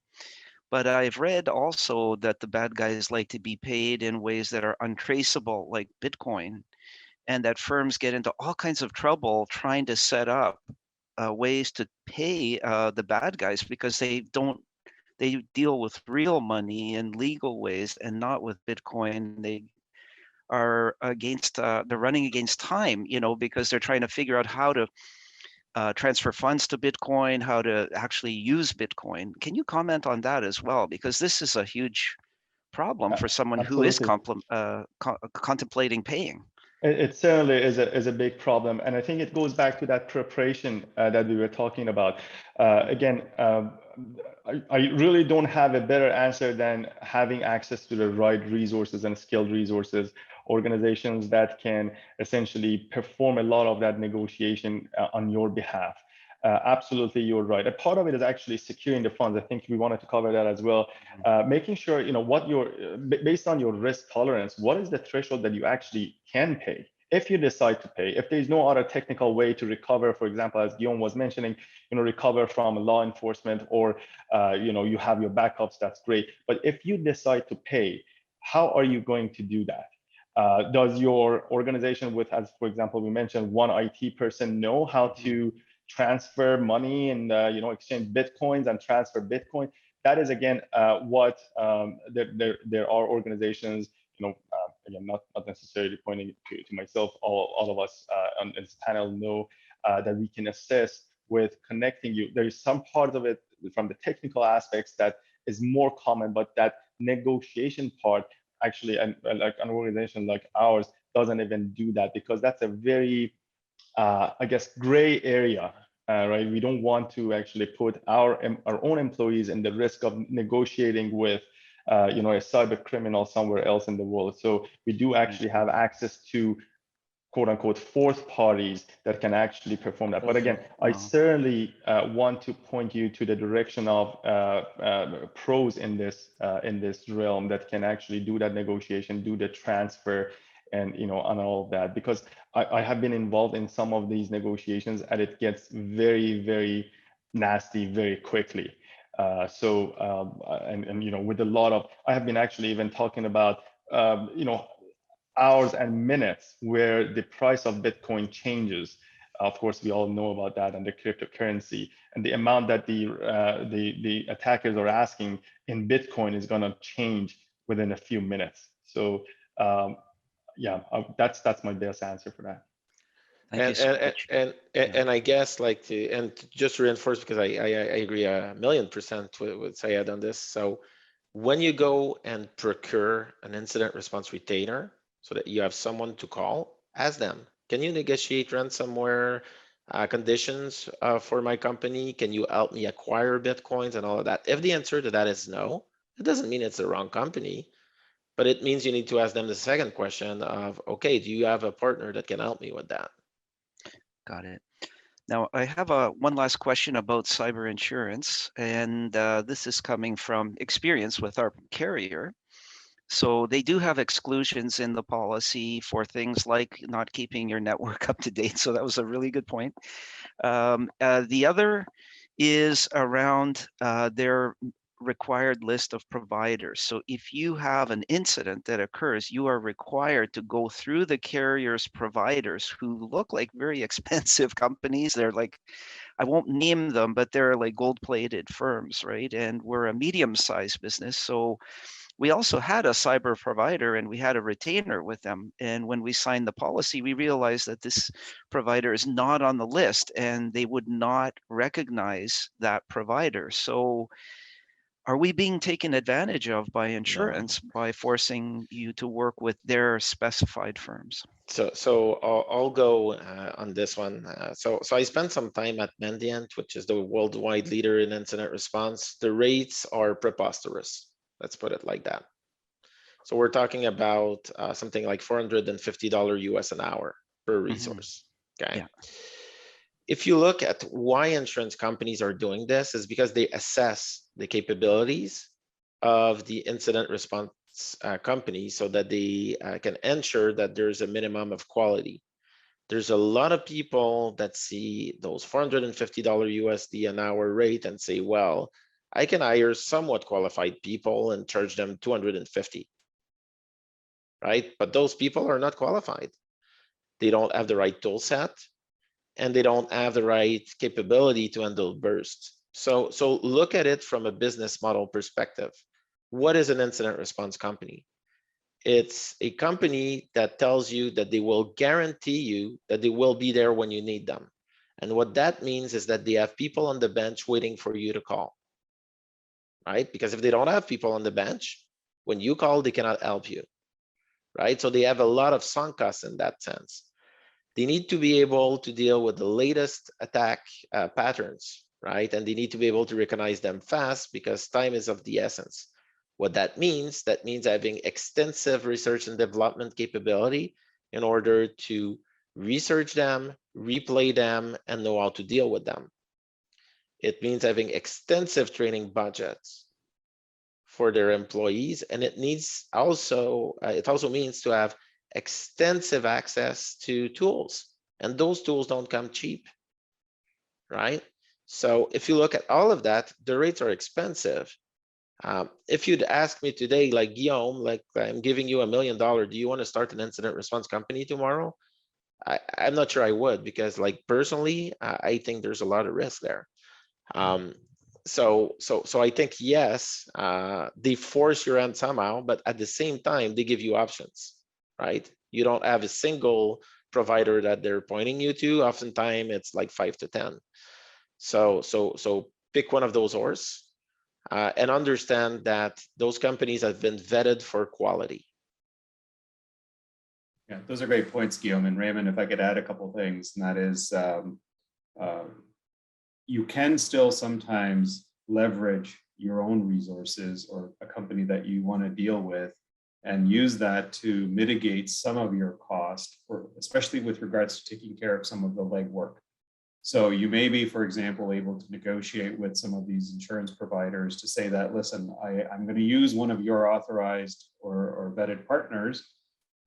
G: But I've read also that the bad guys like to be paid in ways that are untraceable, like Bitcoin, and that firms get into all kinds of trouble trying to set up ways to pay the bad guys because they deal with real money in legal ways and not with Bitcoin. They are they're running against time, because they're trying to figure out how to transfer funds to Bitcoin, how to actually use Bitcoin. Can you comment on that as well? Because this is a huge problem for someone who is contemplating paying.
D: It certainly is a big problem, and I think it goes back to that preparation that we were talking about. Again, I really don't have a better answer than having access to the right resources and skilled resources, organizations that can essentially perform a lot of that negotiation on your behalf. Absolutely, you're right. A part of it is actually securing the funds. I think we wanted to cover that as well. Making sure, what based on your risk tolerance, what is the threshold that you actually can pay? If you decide to pay, if there's no other technical way to recover, for example, as Guillaume was mentioning, recover from law enforcement, or you have your backups, that's great. But if you decide to pay, how are you going to do that? Does your organization with, as for example, we mentioned one IT person, know how to transfer money and exchange Bitcoins and transfer Bitcoin? That is again what there are organizations, again, not necessarily pointing to myself, all of us on this panel know that we can assist with connecting you. There is some part of it from the technical aspects that is more common, but that negotiation part actually, and like an organization like ours doesn't even do that, because that's a very I guess gray area right? We don't want to actually put our own employees in the risk of negotiating with a cyber criminal somewhere else in the world. So we do actually have access to quote unquote fourth parties that can actually perform that. But again, I certainly want to point you to the direction of pros in this realm that can actually do that negotiation, do the transfer, and on all of that, because I have been involved in some of these negotiations and it gets very, very nasty very quickly. And with a lot of, I have been actually even talking about hours and minutes where the price of Bitcoin changes. Of course, we all know about that and the cryptocurrency, and the amount that the attackers are asking in Bitcoin is going to change within a few minutes. So yeah, that's my best answer for that.
G: Thank you so much.
C: And I guess just to reinforce, because I agree 1,000,000% with Syed on this. So when you go and procure an incident response retainer, so that you have someone to call, ask them, can you negotiate ransomware conditions for my company? Can you help me acquire Bitcoins and all of that? If the answer to that is no, it doesn't mean it's the wrong company, but it means you need to ask them the second question of, okay, do you have a partner that can help me with that?
G: Got it. Now, I have one last question about cyber insurance, and this is coming from experience with our carrier. So they do have exclusions in the policy for things like not keeping your network up to date. So that was a really good point. The other is around their required list of providers. So if you have an incident that occurs, you are required to go through the carrier's providers, who look like very expensive companies. They're like, I won't name them, but they're like gold-plated firms, right? And we're a medium-sized business. So we also had a cyber provider and we had a retainer with them. And when we signed the policy, we realized that this provider is not on the list and they would not recognize that provider. So are we being taken advantage of by insurance by forcing you to work with their specified firms?
C: So I'll go on this one. So I spent some time at Mandiant, which is the worldwide leader in incident response. The rates are preposterous. Let's put it like that. So we're talking about something like $450 US an hour per resource. Okay.
G: Yeah.
C: If you look at why insurance companies are doing this, is because they assess the capabilities of the incident response company so that they can ensure that there's a minimum of quality. There's a lot of people that see those $450 USD an hour rate and say, well, I can hire somewhat qualified people and charge them $250, right? But those people are not qualified. They don't have the right tool set and they don't have the right capability to handle bursts. So look at it from a business model perspective. What is an incident response company? It's a company that tells you that they will guarantee you that they will be there when you need them. And what that means is that they have people on the bench waiting for you to call, right? Because if they don't have people on the bench, when you call, they cannot help you, right? So they have a lot of sunk costs in that sense. They need to be able to deal with the latest attack patterns, right? And they need to be able to recognize them fast because time is of the essence. What that means having extensive research and development capability in order to research them, replay them, and know how to deal with them. It means having extensive training budgets for their employees, and it also means to have extensive access to tools, and those tools don't come cheap, right? So if you look at all of that, the rates are expensive. If you'd ask me today, like Guillaume, like I'm giving you $1 million, do you want to start an incident response company tomorrow? I'm not sure I would, because like personally, I think there's a lot of risk there. So I think yes, they force your hand somehow, but at the same time, they give you options, right? You don't have a single provider that they're pointing you to. Oftentimes, it's like 5 to 10. So pick one of those horses and understand that those companies have been vetted for quality.
E: Yeah, those are great points, Guillaume. And Raymond, if I could add a couple of things, and that is you can still sometimes leverage your own resources or a company that you want to deal with and use that to mitigate some of your cost, especially with regards to taking care of some of the legwork. So you may be, for example, able to negotiate with some of these insurance providers to say that, listen, I'm going to use one of your authorized or vetted partners,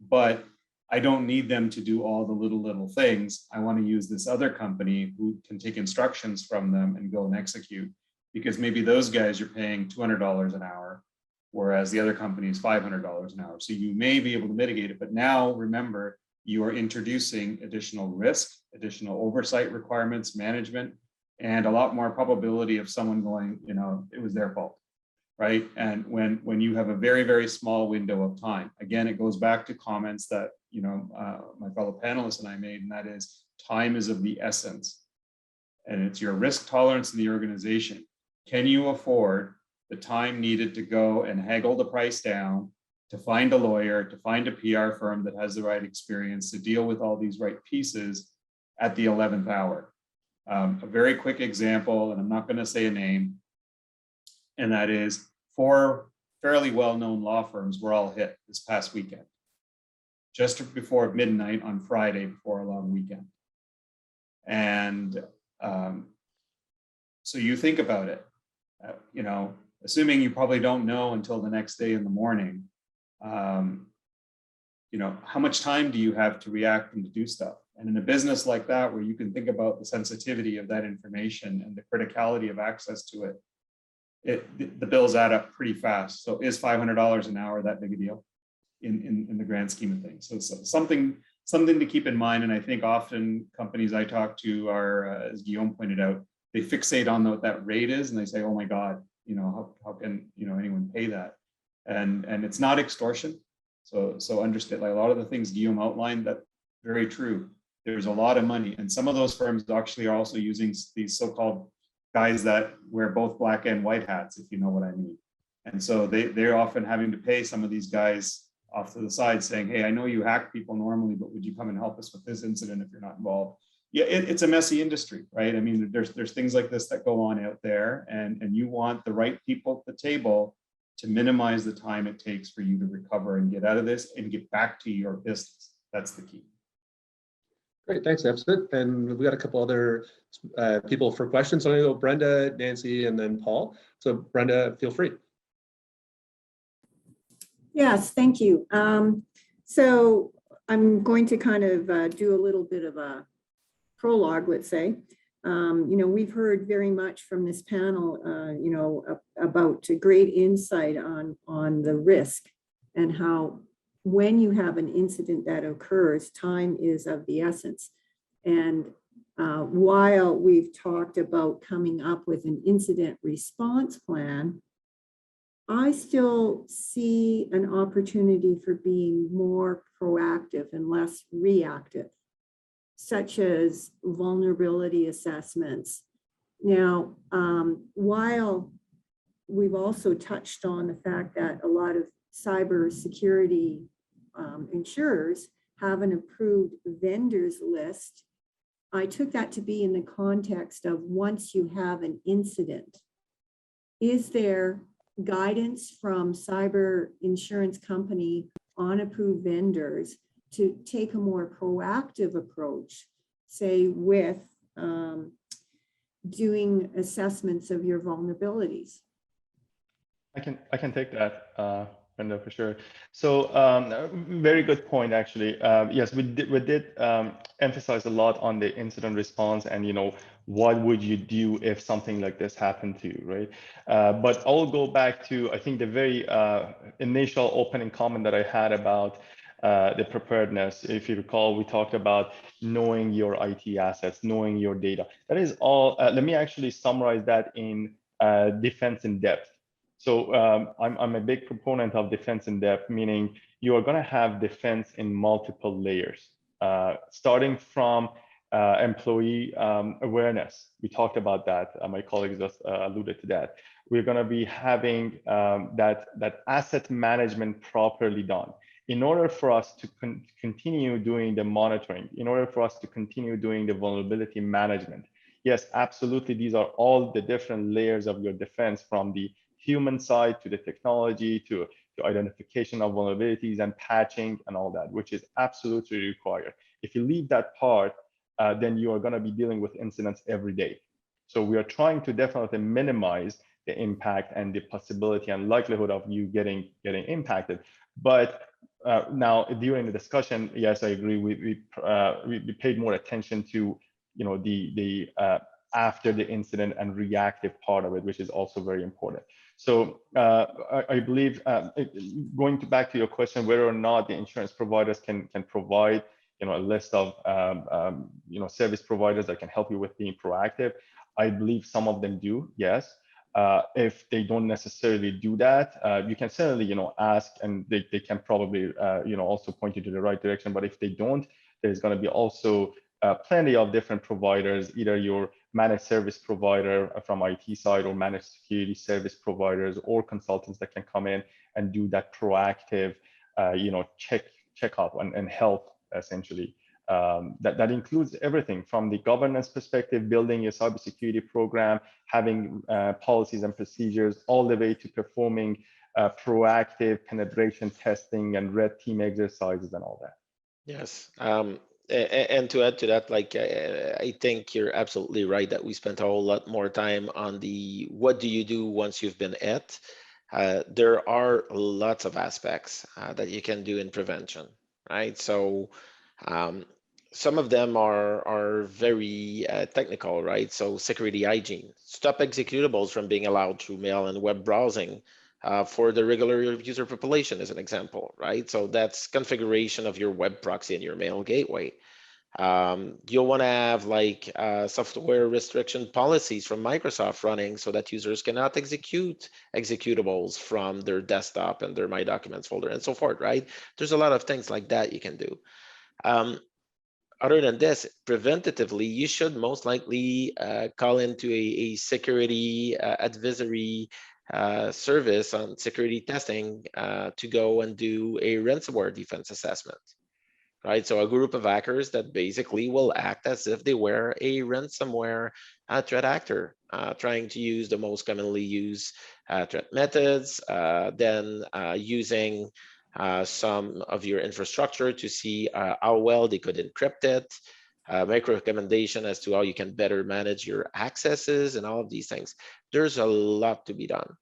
E: but I don't need them to do all the little things. I want to use this other company who can take instructions from them and go and execute, because maybe those guys you're paying $200 an hour, whereas the other company is $500 an hour. So you may be able to mitigate it, but now remember, you are introducing additional risk, additional oversight requirements, management, and a lot more probability of someone going, you know, it was their fault, right? And when you have a very, very small window of time, again, it goes back to comments that, you know, my fellow panelists and I made, and that is time is of the essence. And it's your risk tolerance in the organization. Can you afford the time needed to go and haggle the price down, to find a lawyer, to find a PR firm that has the right experience to deal with all these right pieces at the 11th hour? A very quick example, and I'm not going to say a name, and that is 4 fairly well-known law firms were all hit this past weekend, just before midnight on Friday before a long weekend. And so you think about it, you know, assuming you probably don't know until the next day in the morning, you know, how much time do you have to react and to do stuff? And in a business like that, where you can think about the sensitivity of that information and the criticality of access to it, the bills add up pretty fast. So is $500 an hour that big a deal in the grand scheme of things? So something to keep in mind. And I think often companies I talk to are, as Guillaume pointed out, they fixate on what that rate is, and they say, oh my God, you know, how can, you know, anyone pay that? And it's not extortion. So understand, like a lot of the things Guillaume outlined, that very true. There's a lot of money, and some of those firms actually are also using these so-called guys that wear both black and white hats, if you know what I mean. And so they're often having to pay some of these guys off to the side, saying, hey, I know you hack people normally, but would you come and help us with this incident if you're not involved? Yeah, it's a messy industry, right? I mean, there's things like this that go on out there, and you want the right people at the table to minimize the time it takes for you to recover and get out of this and get back to your business. That's the key.
B: Great, thanks, Epsit. And we got a couple other people for questions. So I'm gonna go Brenda, Nancy, and then Paul. So Brenda, feel free.
H: Yes, thank you. So I'm going to kind of do a little bit of a prologue, let's say. You know, we've heard very much from this panel, you know, about great insight on the risk and how when you have an incident that occurs, time is of the essence. And while we've talked about coming up with an incident response plan, I still see an opportunity for being more proactive and less reactive, such as vulnerability assessments. Now, while we've also touched on the fact that a lot of cybersecurity insurers have an approved vendors list, I took that to be in the context of once you have an incident, is there guidance from cyber insurance company on approved vendors to take a more proactive approach, say with doing assessments of your vulnerabilities?
D: I can take that, Brenda, for sure. So very good point, actually. Yes, we did emphasize a lot on the incident response and, you know, what would you do if something like this happened to you, right? But I'll go back to, I think, the very initial opening comment that I had about the preparedness. If you recall, we talked about knowing your IT assets, knowing your data. That is all. Let me actually summarize that in defense in depth. So I'm a big proponent of defense in depth, meaning you are going to have defense in multiple layers, starting from employee awareness. We talked about that. My colleagues just alluded to that. We're going to be having that asset management properly done. In order for us to continue doing the monitoring, in order for us to continue doing the vulnerability management, yes, absolutely, these are all the different layers of your defense, from the human side to the technology to identification of vulnerabilities and patching and all that, which is absolutely required. If you leave that part, then you are going to be dealing with incidents every day. So we are trying to definitely minimize the impact and the possibility and likelihood of you getting impacted. But now during the discussion, yes, I agree. We paid more attention to the after the incident and reactive part of it, which is also very important. So I believe going back to your question, whether or not the insurance providers can provide a list of service providers that can help you with being proactive. I believe some of them do, yes. If they don't necessarily do that, you can certainly ask, and they can probably also point you to the right direction. But if they don't, there's going to be also plenty of different providers, either your managed service provider from IT side or managed security service providers or consultants that can come in and do that proactive check up and help, essentially. That includes everything from the governance perspective, building a cybersecurity program, having policies and procedures, all the way to performing proactive penetration testing and red team exercises and all that.
C: Yes. And to add to that, like, I think you're absolutely right that we spent a whole lot more time on the what do you do once you've been hit. There are lots of aspects that you can do in prevention, right? So some of them are very technical, right? So security hygiene, stop executables from being allowed through mail and web browsing for the regular user population, as an example, right? So that's configuration of your web proxy and your mail gateway. You'll want to have like software restriction policies from Microsoft running so that users cannot execute executables from their desktop and their My Documents folder and so forth, right? There's a lot of things like that you can do. Other than this, preventatively, you should most likely call into a security advisory service on security testing to go and do a ransomware defense assessment, right? So a group of hackers that basically will act as if they were a ransomware threat actor, trying to use the most commonly used threat methods, then using some of your infrastructure to see how well they could encrypt it, make a recommendation as to how you can better manage your accesses and all of these things. There's a lot to be done.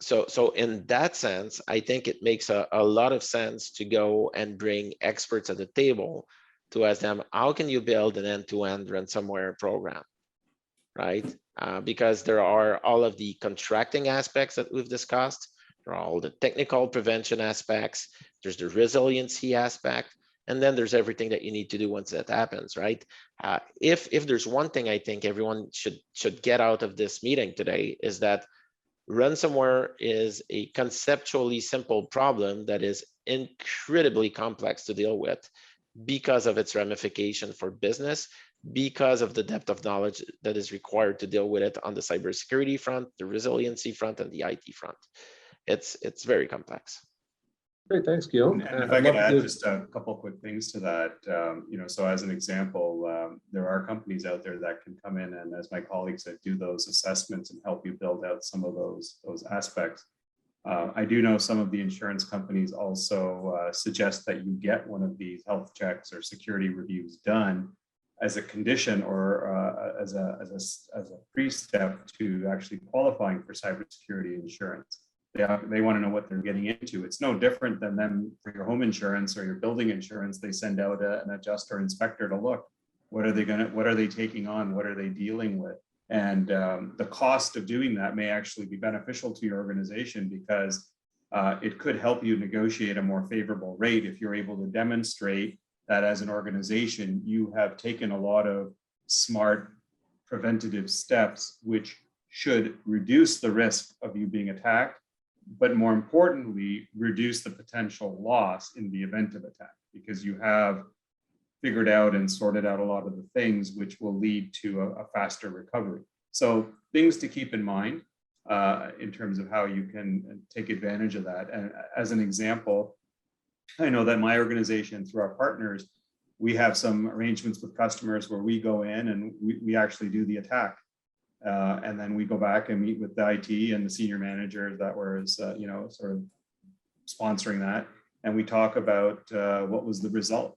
C: So in that sense, I think it makes a lot of sense to go and bring experts at the table to ask them, how can you build an end-to-end ransomware program, right? Because there are all of the contracting aspects that we've discussed. There are all the technical prevention aspects. There's the resiliency aspect. And then there's everything that you need to do once that happens, right? If there's one thing I think everyone should get out of this meeting today is that ransomware is a conceptually simple problem that is incredibly complex to deal with because of its ramification for business, because of the depth of knowledge that is required to deal with it on the cybersecurity front, the resiliency front, and the IT front. It's very complex.
B: Great, thanks, Guillaume.
E: And if I could add just a couple quick things to that, so as an example, there are companies out there that can come in and, as my colleagues said, do those assessments and help you build out some of those aspects. I do know some of the insurance companies also suggest that you get one of these health checks or security reviews done as a condition or as a pre-step to actually qualifying for cybersecurity insurance. They want to know what they're getting into. It's no different than them for your home insurance or your building insurance. They send out an adjuster inspector to look. What are they taking on? What are they dealing with? And the cost of doing that may actually be beneficial to your organization because it could help you negotiate a more favorable rate if you're able to demonstrate that as an organization, you have taken a lot of smart preventative steps, which should reduce the risk of you being attacked, but more importantly, reduce the potential loss in the event of attack, because you have figured out and sorted out a lot of the things which will lead to a faster recovery. So things to keep in mind in terms of how you can take advantage of that. And as an example, I know that my organization, through our partners, we have some arrangements with customers where we go in and we actually do the attack. And then we go back and meet with the IT and the senior manager that was, you know, sort of sponsoring that. And we talk about what was the result.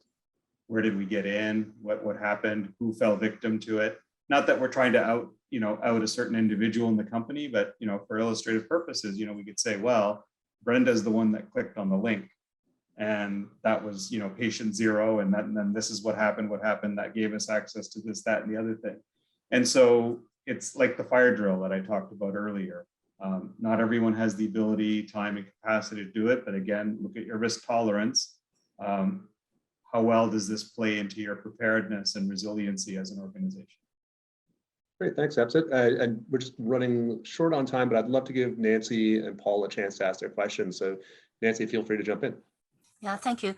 E: Where did we get in? What happened? Who fell victim to it? Not that we're trying to out a certain individual in the company, but, you know, for illustrative purposes, you know, we could say, well, Brenda's the one that clicked on the link. And that was, you know, patient 0. And then this is what happened that gave us access to this, that, and the other thing. And so it's like the fire drill that I talked about earlier. Not everyone has the ability, time, and capacity to do it. But again, look at your risk tolerance. How well does this play into your preparedness and resiliency as an organization?
B: Great, thanks, Epsit. And we're just running short on time, but I'd love to give Nancy and Paul a chance to ask their questions. So Nancy, feel free to jump in.
I: Yeah, thank you.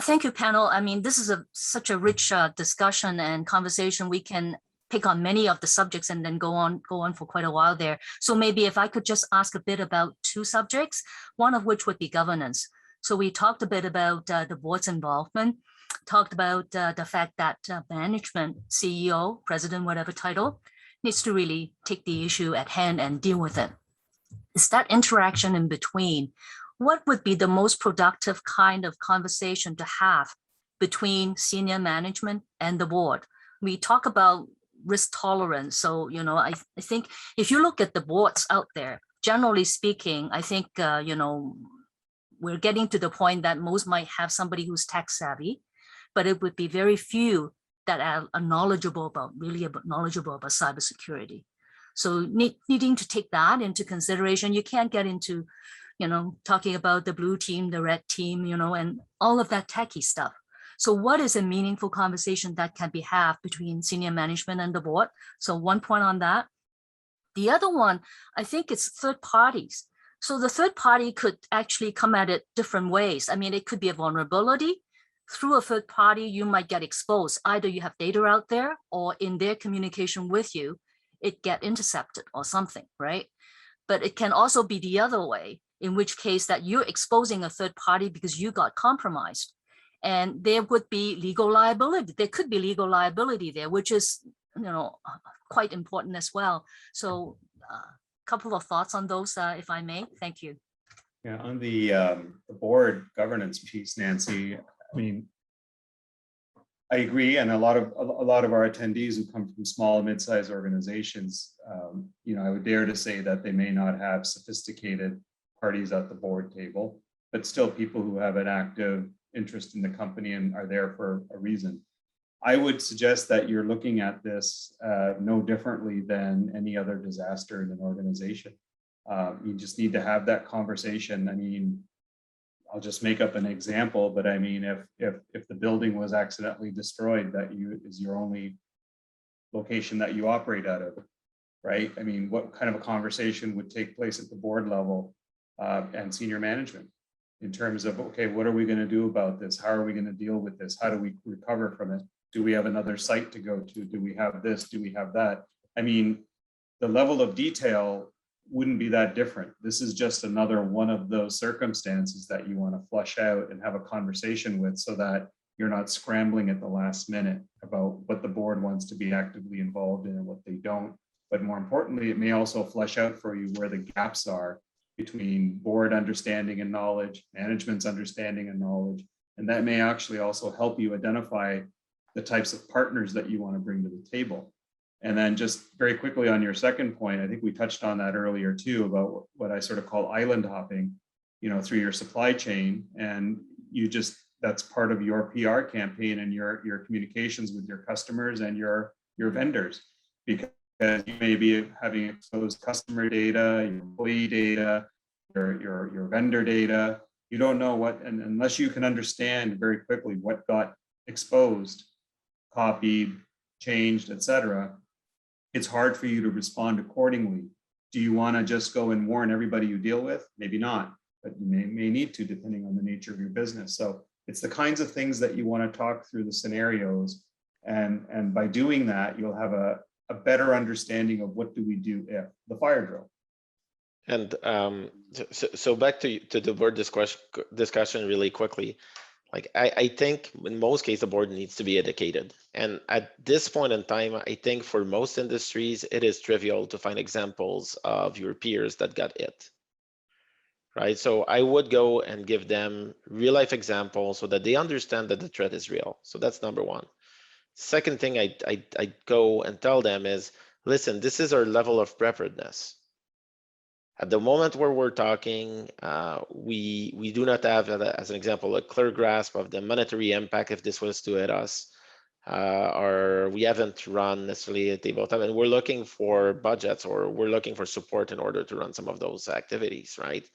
I: Thank you, panel. I mean, this is such a rich discussion and conversation. We can pick on many of the subjects and then go on for quite a while there. So maybe if I could just ask a bit about 2 subjects, one of which would be governance. So we talked a bit about the board's involvement, talked about the fact that management, CEO, president, whatever title, needs to really take the issue at hand and deal with it. Is that interaction in between? What would be the most productive kind of conversation to have between senior management and the board? We talk about risk tolerance. So, you know, I think if you look at the boards out there, generally speaking, I think, you know, we're getting to the point that most might have somebody who's tech savvy, but it would be very few that are knowledgeable about cybersecurity. So needing to take that into consideration, you can't get into, you know, talking about the blue team, the red team, you know, and all of that techie stuff. So what is a meaningful conversation that can be had between senior management and the board? So one point on that. The other one, I think it's third parties. So the third party could actually come at it different ways. I mean, it could be a vulnerability. Through a third party, you might get exposed. Either you have data out there or in their communication with you, it get intercepted or something, right? But it can also be the other way, in which case that you're exposing a third party because you got compromised. And there would be legal liability. There could be legal liability there, which is, you know, quite important as well. So a couple of thoughts on those, if I may. Thank you.
E: Yeah, on the board governance piece, Nancy, I mean, I agree, and a lot of our attendees who come from small and mid-sized organizations, you know, I would dare to say that they may not have sophisticated parties at the board table, but still people who have an active interest in the company and are there for a reason. I would suggest that you're looking at this no differently than any other disaster in an organization. You just need to have that conversation. I mean, I'll just make up an example, but I mean, if the building was accidentally destroyed, that is your only location that you operate out of, right? I mean, what kind of a conversation would take place at the board level and senior management in terms of, okay, what are we going to do about this? How are we going to deal with this? How do we recover from it? Do we have another site to go to? Do we have this? Do we have that? I mean, the level of detail wouldn't be that different. This is just another one of those circumstances that you want to flush out and have a conversation with, so that you're not scrambling at the last minute about what the board wants to be actively involved in and what they don't. But more importantly, it may also flush out for you where the gaps are between board understanding and knowledge, management's understanding and knowledge. And that may actually also help you identify the types of partners that you want to bring to the table. And then just very quickly on your second point, I think we touched on that earlier too, about what I sort of call island hopping, you know, through your supply chain. And you just, that's part of your PR campaign and your communications with your customers and your vendors, because you may be having exposed customer data, your employee data, your vendor data. You don't know what, and unless you can understand very quickly what got exposed, copied, changed, etc., it's hard for you to respond accordingly. Do you want to just go and warn everybody you deal with? Maybe not, but you may need to, depending on the nature of your business. So it's the kinds of things that you want to talk through the scenarios. And by doing that, you'll have a better understanding of what do we do if the fire drill.
C: And so back to the board discussion really quickly. Like I think in most cases the board needs to be educated. And at this point in time, I think for most industries, it is trivial to find examples of your peers that got it. Right. So I would go and give them real life examples so that they understand that the threat is real. So that's number one. Second thing I go and tell them is, listen, this is our level of preparedness. At the moment where we're talking, we do not have, as an example, a clear grasp of the monetary impact if this was to hit us, or we haven't run necessarily a tabletop, and we're looking for budgets or we're looking for support in order to run some of those activities, right?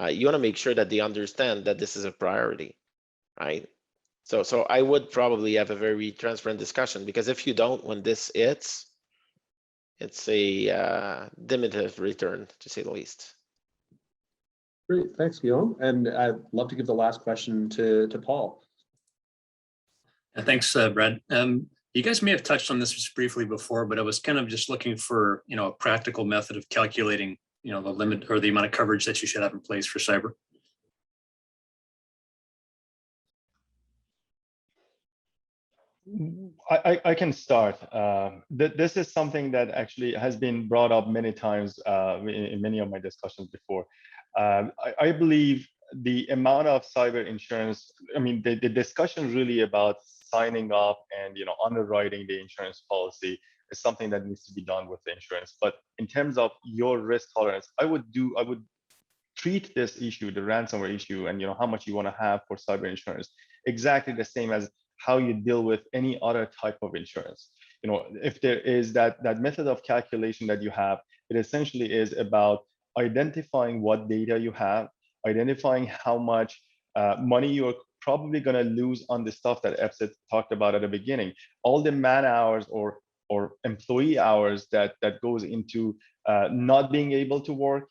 C: You want to make sure that they understand that this is a priority, right? So I would probably have a very transparent discussion, because if you don't, when this hits, it's a diminutive return, to say the least.
B: Great, thanks, Guillaume. And I'd love to give the last question to Paul.
J: Thanks, Brad. You guys may have touched on this just briefly before, but I was kind of just looking for, a practical method of calculating, the limit or the amount of coverage that you should have in place for cyber.
D: I can start. This is something that actually has been brought up many times in many of my discussions before. I believe the amount of cyber insurance, the discussion really about signing up and underwriting the insurance policy is something that needs to be done with the insurance. But in terms of your risk tolerance, I would treat this issue, the ransomware issue, and how much you want to have for cyber insurance, exactly the same as how you deal with any other type of insurance. If there is that method of calculation that you have, it essentially is about identifying what data you have, identifying how much money you're probably going to lose on the stuff that Epsit talked about at the beginning, all the man hours or employee hours that goes into not being able to work,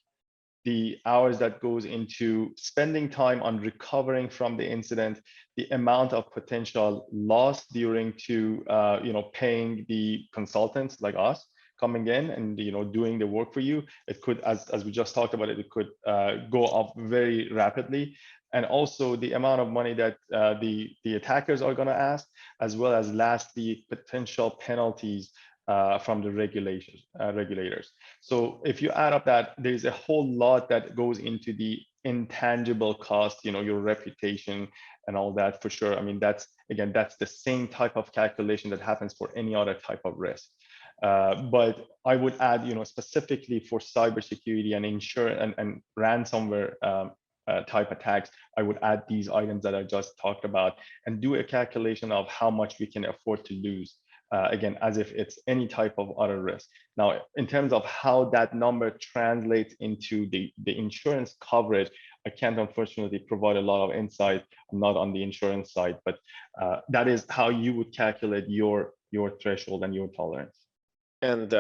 D: the hours that goes into spending time on recovering from the incident, the amount of potential loss during to paying the consultants like us coming in and doing the work for you. It could, as we just talked about it could go up very rapidly. And also the amount of money that the attackers are going to ask, as well as lastly potential penalties from the regulators. So if you add up that, there's a whole lot that goes into the intangible cost, your reputation and all that for sure. That's the same type of calculation that happens for any other type of risk. But I would add, specifically for cybersecurity and insurance and ransomware type attacks, I would add these items that I just talked about and do a calculation of how much we can afford to lose. Again, as if it's any type of other risk. Now, in terms of how that number translates into the insurance coverage, I can't unfortunately provide a lot of insight. I'm not on the insurance side, but that is how you would calculate your threshold and your tolerance.
C: And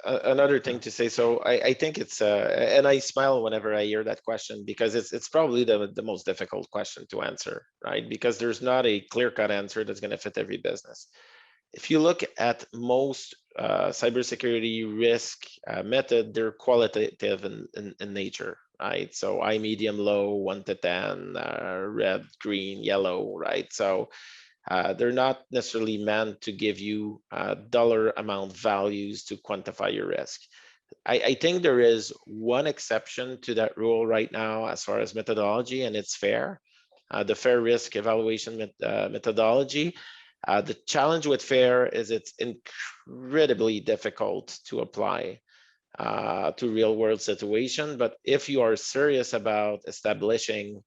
C: another thing to say, so I think it's, and I smile whenever I hear that question, because it's probably the most difficult question to answer, right? Because there's not a clear-cut answer that's going to fit every business. If you look at most cybersecurity risk method, they're qualitative in nature, right? So high, medium, low, 1 to 10, red, green, yellow, right? So they're not necessarily meant to give you dollar amount values to quantify your risk. I think there is one exception to that rule right now as far as methodology, and it's FAIR, the Fair Risk Evaluation methodology. The challenge with FAIR is it's incredibly difficult to apply to real world situation. But if you are serious about establishing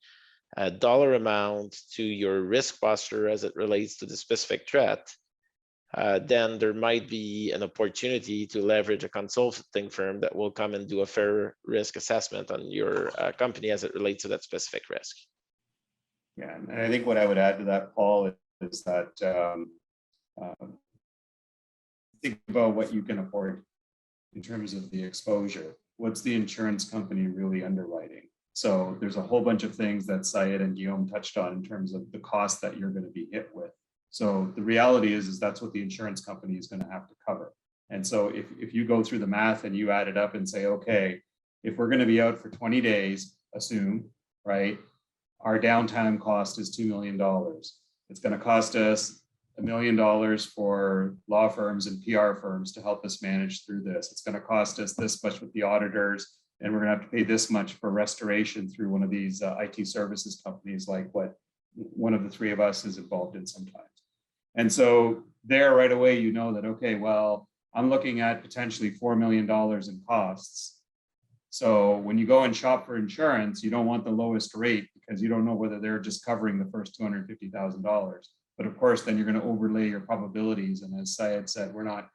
C: a dollar amount to your risk posture as it relates to the specific threat, then there might be an opportunity to leverage a consulting firm that will come and do a fair risk assessment on your company as it relates to that specific risk.
E: Yeah, and I think what I would add to that, Paul, is that think about what you can afford in terms of the exposure. What's the insurance company really underwriting? So there's a whole bunch of things that Syed and Guillaume touched on in terms of the cost that you're going to be hit with. So the reality is that's what the insurance company is going to have to cover. And so if you go through the math and you add it up and say, okay, if we're going to be out for 20 days, assume, right, our downtime cost is $2 million. It's going to cost us $1 million for law firms and PR firms to help us manage through this. It's going to cost us this much with the auditors, and we're going to have to pay this much for restoration through one of these IT services companies, like what one of the three of us is involved in sometimes. And so there right away, you know that, okay, well, I'm looking at potentially $4 million in costs. So when you go and shop for insurance, you don't want the lowest rate because you don't know whether they're just covering the first $250,000. But of course, then you're going to overlay your probabilities. And as Syed said, we're not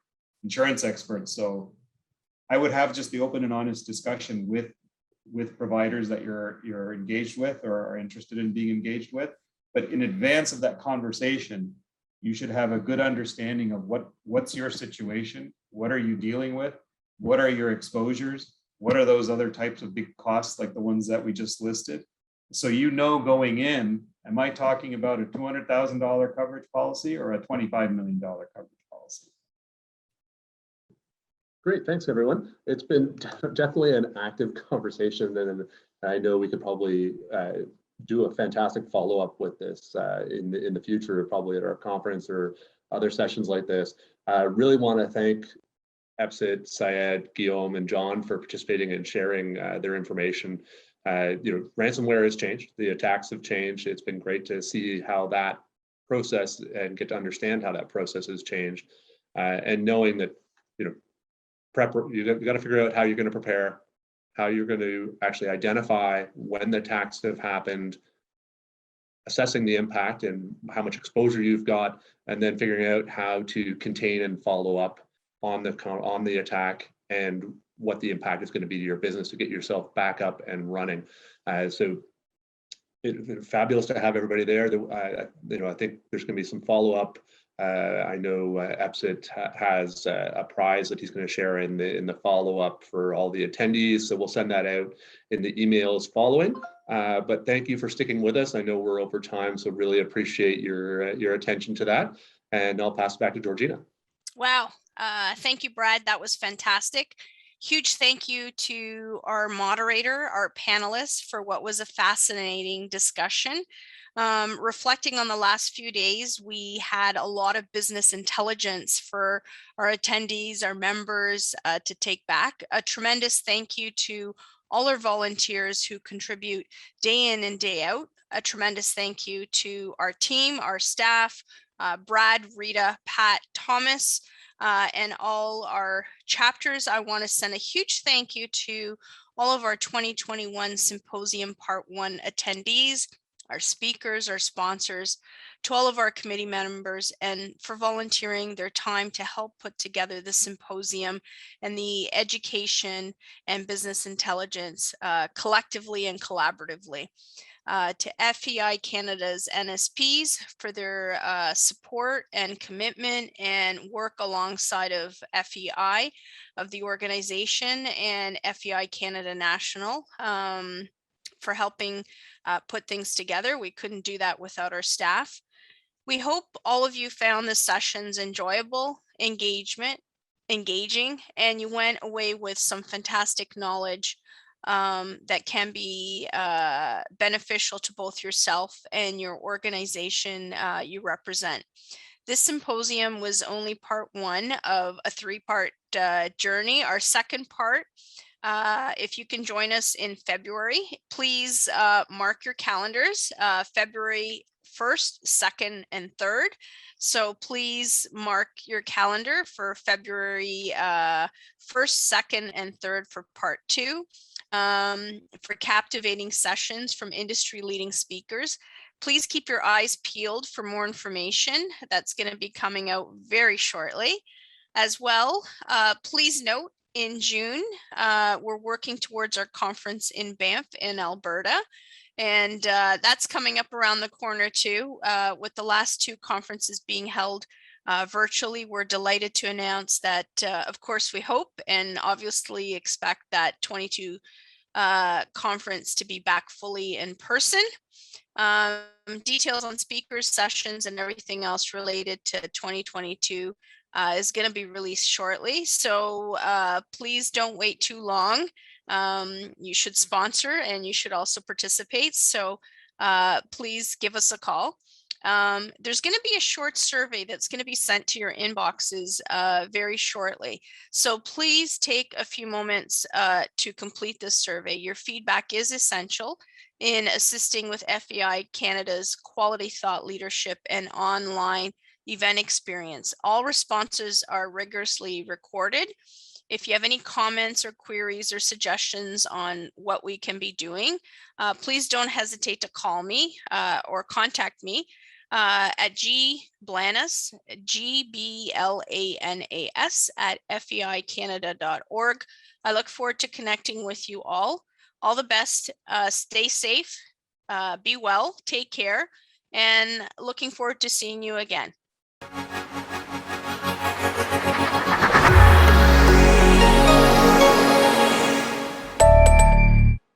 E: insurance experts. So I would have just the open and honest discussion with providers that you're engaged with or are interested in being engaged with. But in advance of that conversation, you should have a good understanding of what's your situation, what are you dealing with, what are your exposures, what are those other types of big costs like the ones that we just listed. So you know going in, am I talking about a $200,000 coverage policy or a $25 million coverage policy?
B: Great, thanks everyone. It's been definitely an active conversation, and I know we could probably do a fantastic follow-up with this in the future, probably at our conference or other sessions like this. I really want to thank Epsit, Syed, Guillaume, and John for participating and sharing their information. Ransomware has changed. The attacks have changed. It's been great to see how that process and get to understand how that process has changed. And knowing that, you got to figure out how you're going to prepare, how you're going to actually identify when the attacks have happened, assessing the impact and how much exposure you've got, and then figuring out how to contain and follow up on the attack and what the impact is going to be to your business to get yourself back up and running. So fabulous to have everybody there. I think there's going to be some follow-up. I know Epsit has a prize that he's going to share in the follow-up for all the attendees. So we'll send that out in the emails following. But thank you for sticking with us. I know we're over time, so really appreciate your attention to that. And I'll pass it back to Georgina.
K: Wow. Thank you, Brad. That was fantastic. Huge thank you to our moderator, our panelists, for what was a fascinating discussion. Reflecting on the last few days, we had a lot of business intelligence for our attendees, our members to take back. A tremendous thank you to all our volunteers who contribute day in and day out. A tremendous thank you to our team, our staff, Brad, Rita, Pat, Thomas, and all our chapters. I want to send a huge thank you to all of our 2021 Symposium Part 1 attendees, our speakers, our sponsors, to all of our committee members, and for volunteering their time to help put together the symposium and the education and business intelligence collectively and collaboratively. To FEI Canada's NSPs for their support and commitment and work alongside of FEI of the organization, and FEI Canada National for helping put things together. We couldn't do that without our staff. We hope all of you found the sessions enjoyable, engaging, and you went away with some fantastic knowledge that can be beneficial to both yourself and your organization you represent. This symposium was only part 1 of a 3-part journey. Our second part, if you can join us in February, please mark your calendars, February 1st, 2nd, and 3rd. So please mark your calendar for February 1st, 2nd, and 3rd for part 2. For captivating sessions from industry leading speakers. Please keep your eyes peeled for more information that's going to be coming out very shortly. As well, please note in June, we're working towards our conference in Banff in Alberta. And that's coming up around the corner too, with the last 2 conferences being held virtually. We're delighted to announce that, of course, we hope and obviously expect that 22 conference to be back fully in person. Details on speakers, sessions, and everything else related to 2022 is going to be released shortly. So please don't wait too long. You should sponsor and you should also participate. So please give us a call. There's going to be a short survey that's going to be sent to your inboxes very shortly. So please take a few moments to complete this survey. Your feedback is essential in assisting with FEI Canada's quality thought leadership and online event experience. All responses are rigorously recorded. If you have any comments or queries or suggestions on what we can be doing, please don't hesitate to call me or contact me at gblanas, GBLANAS at feicanada.org. I look forward to connecting with you all. All the best. Stay safe, be well, take care, and looking forward to seeing you again.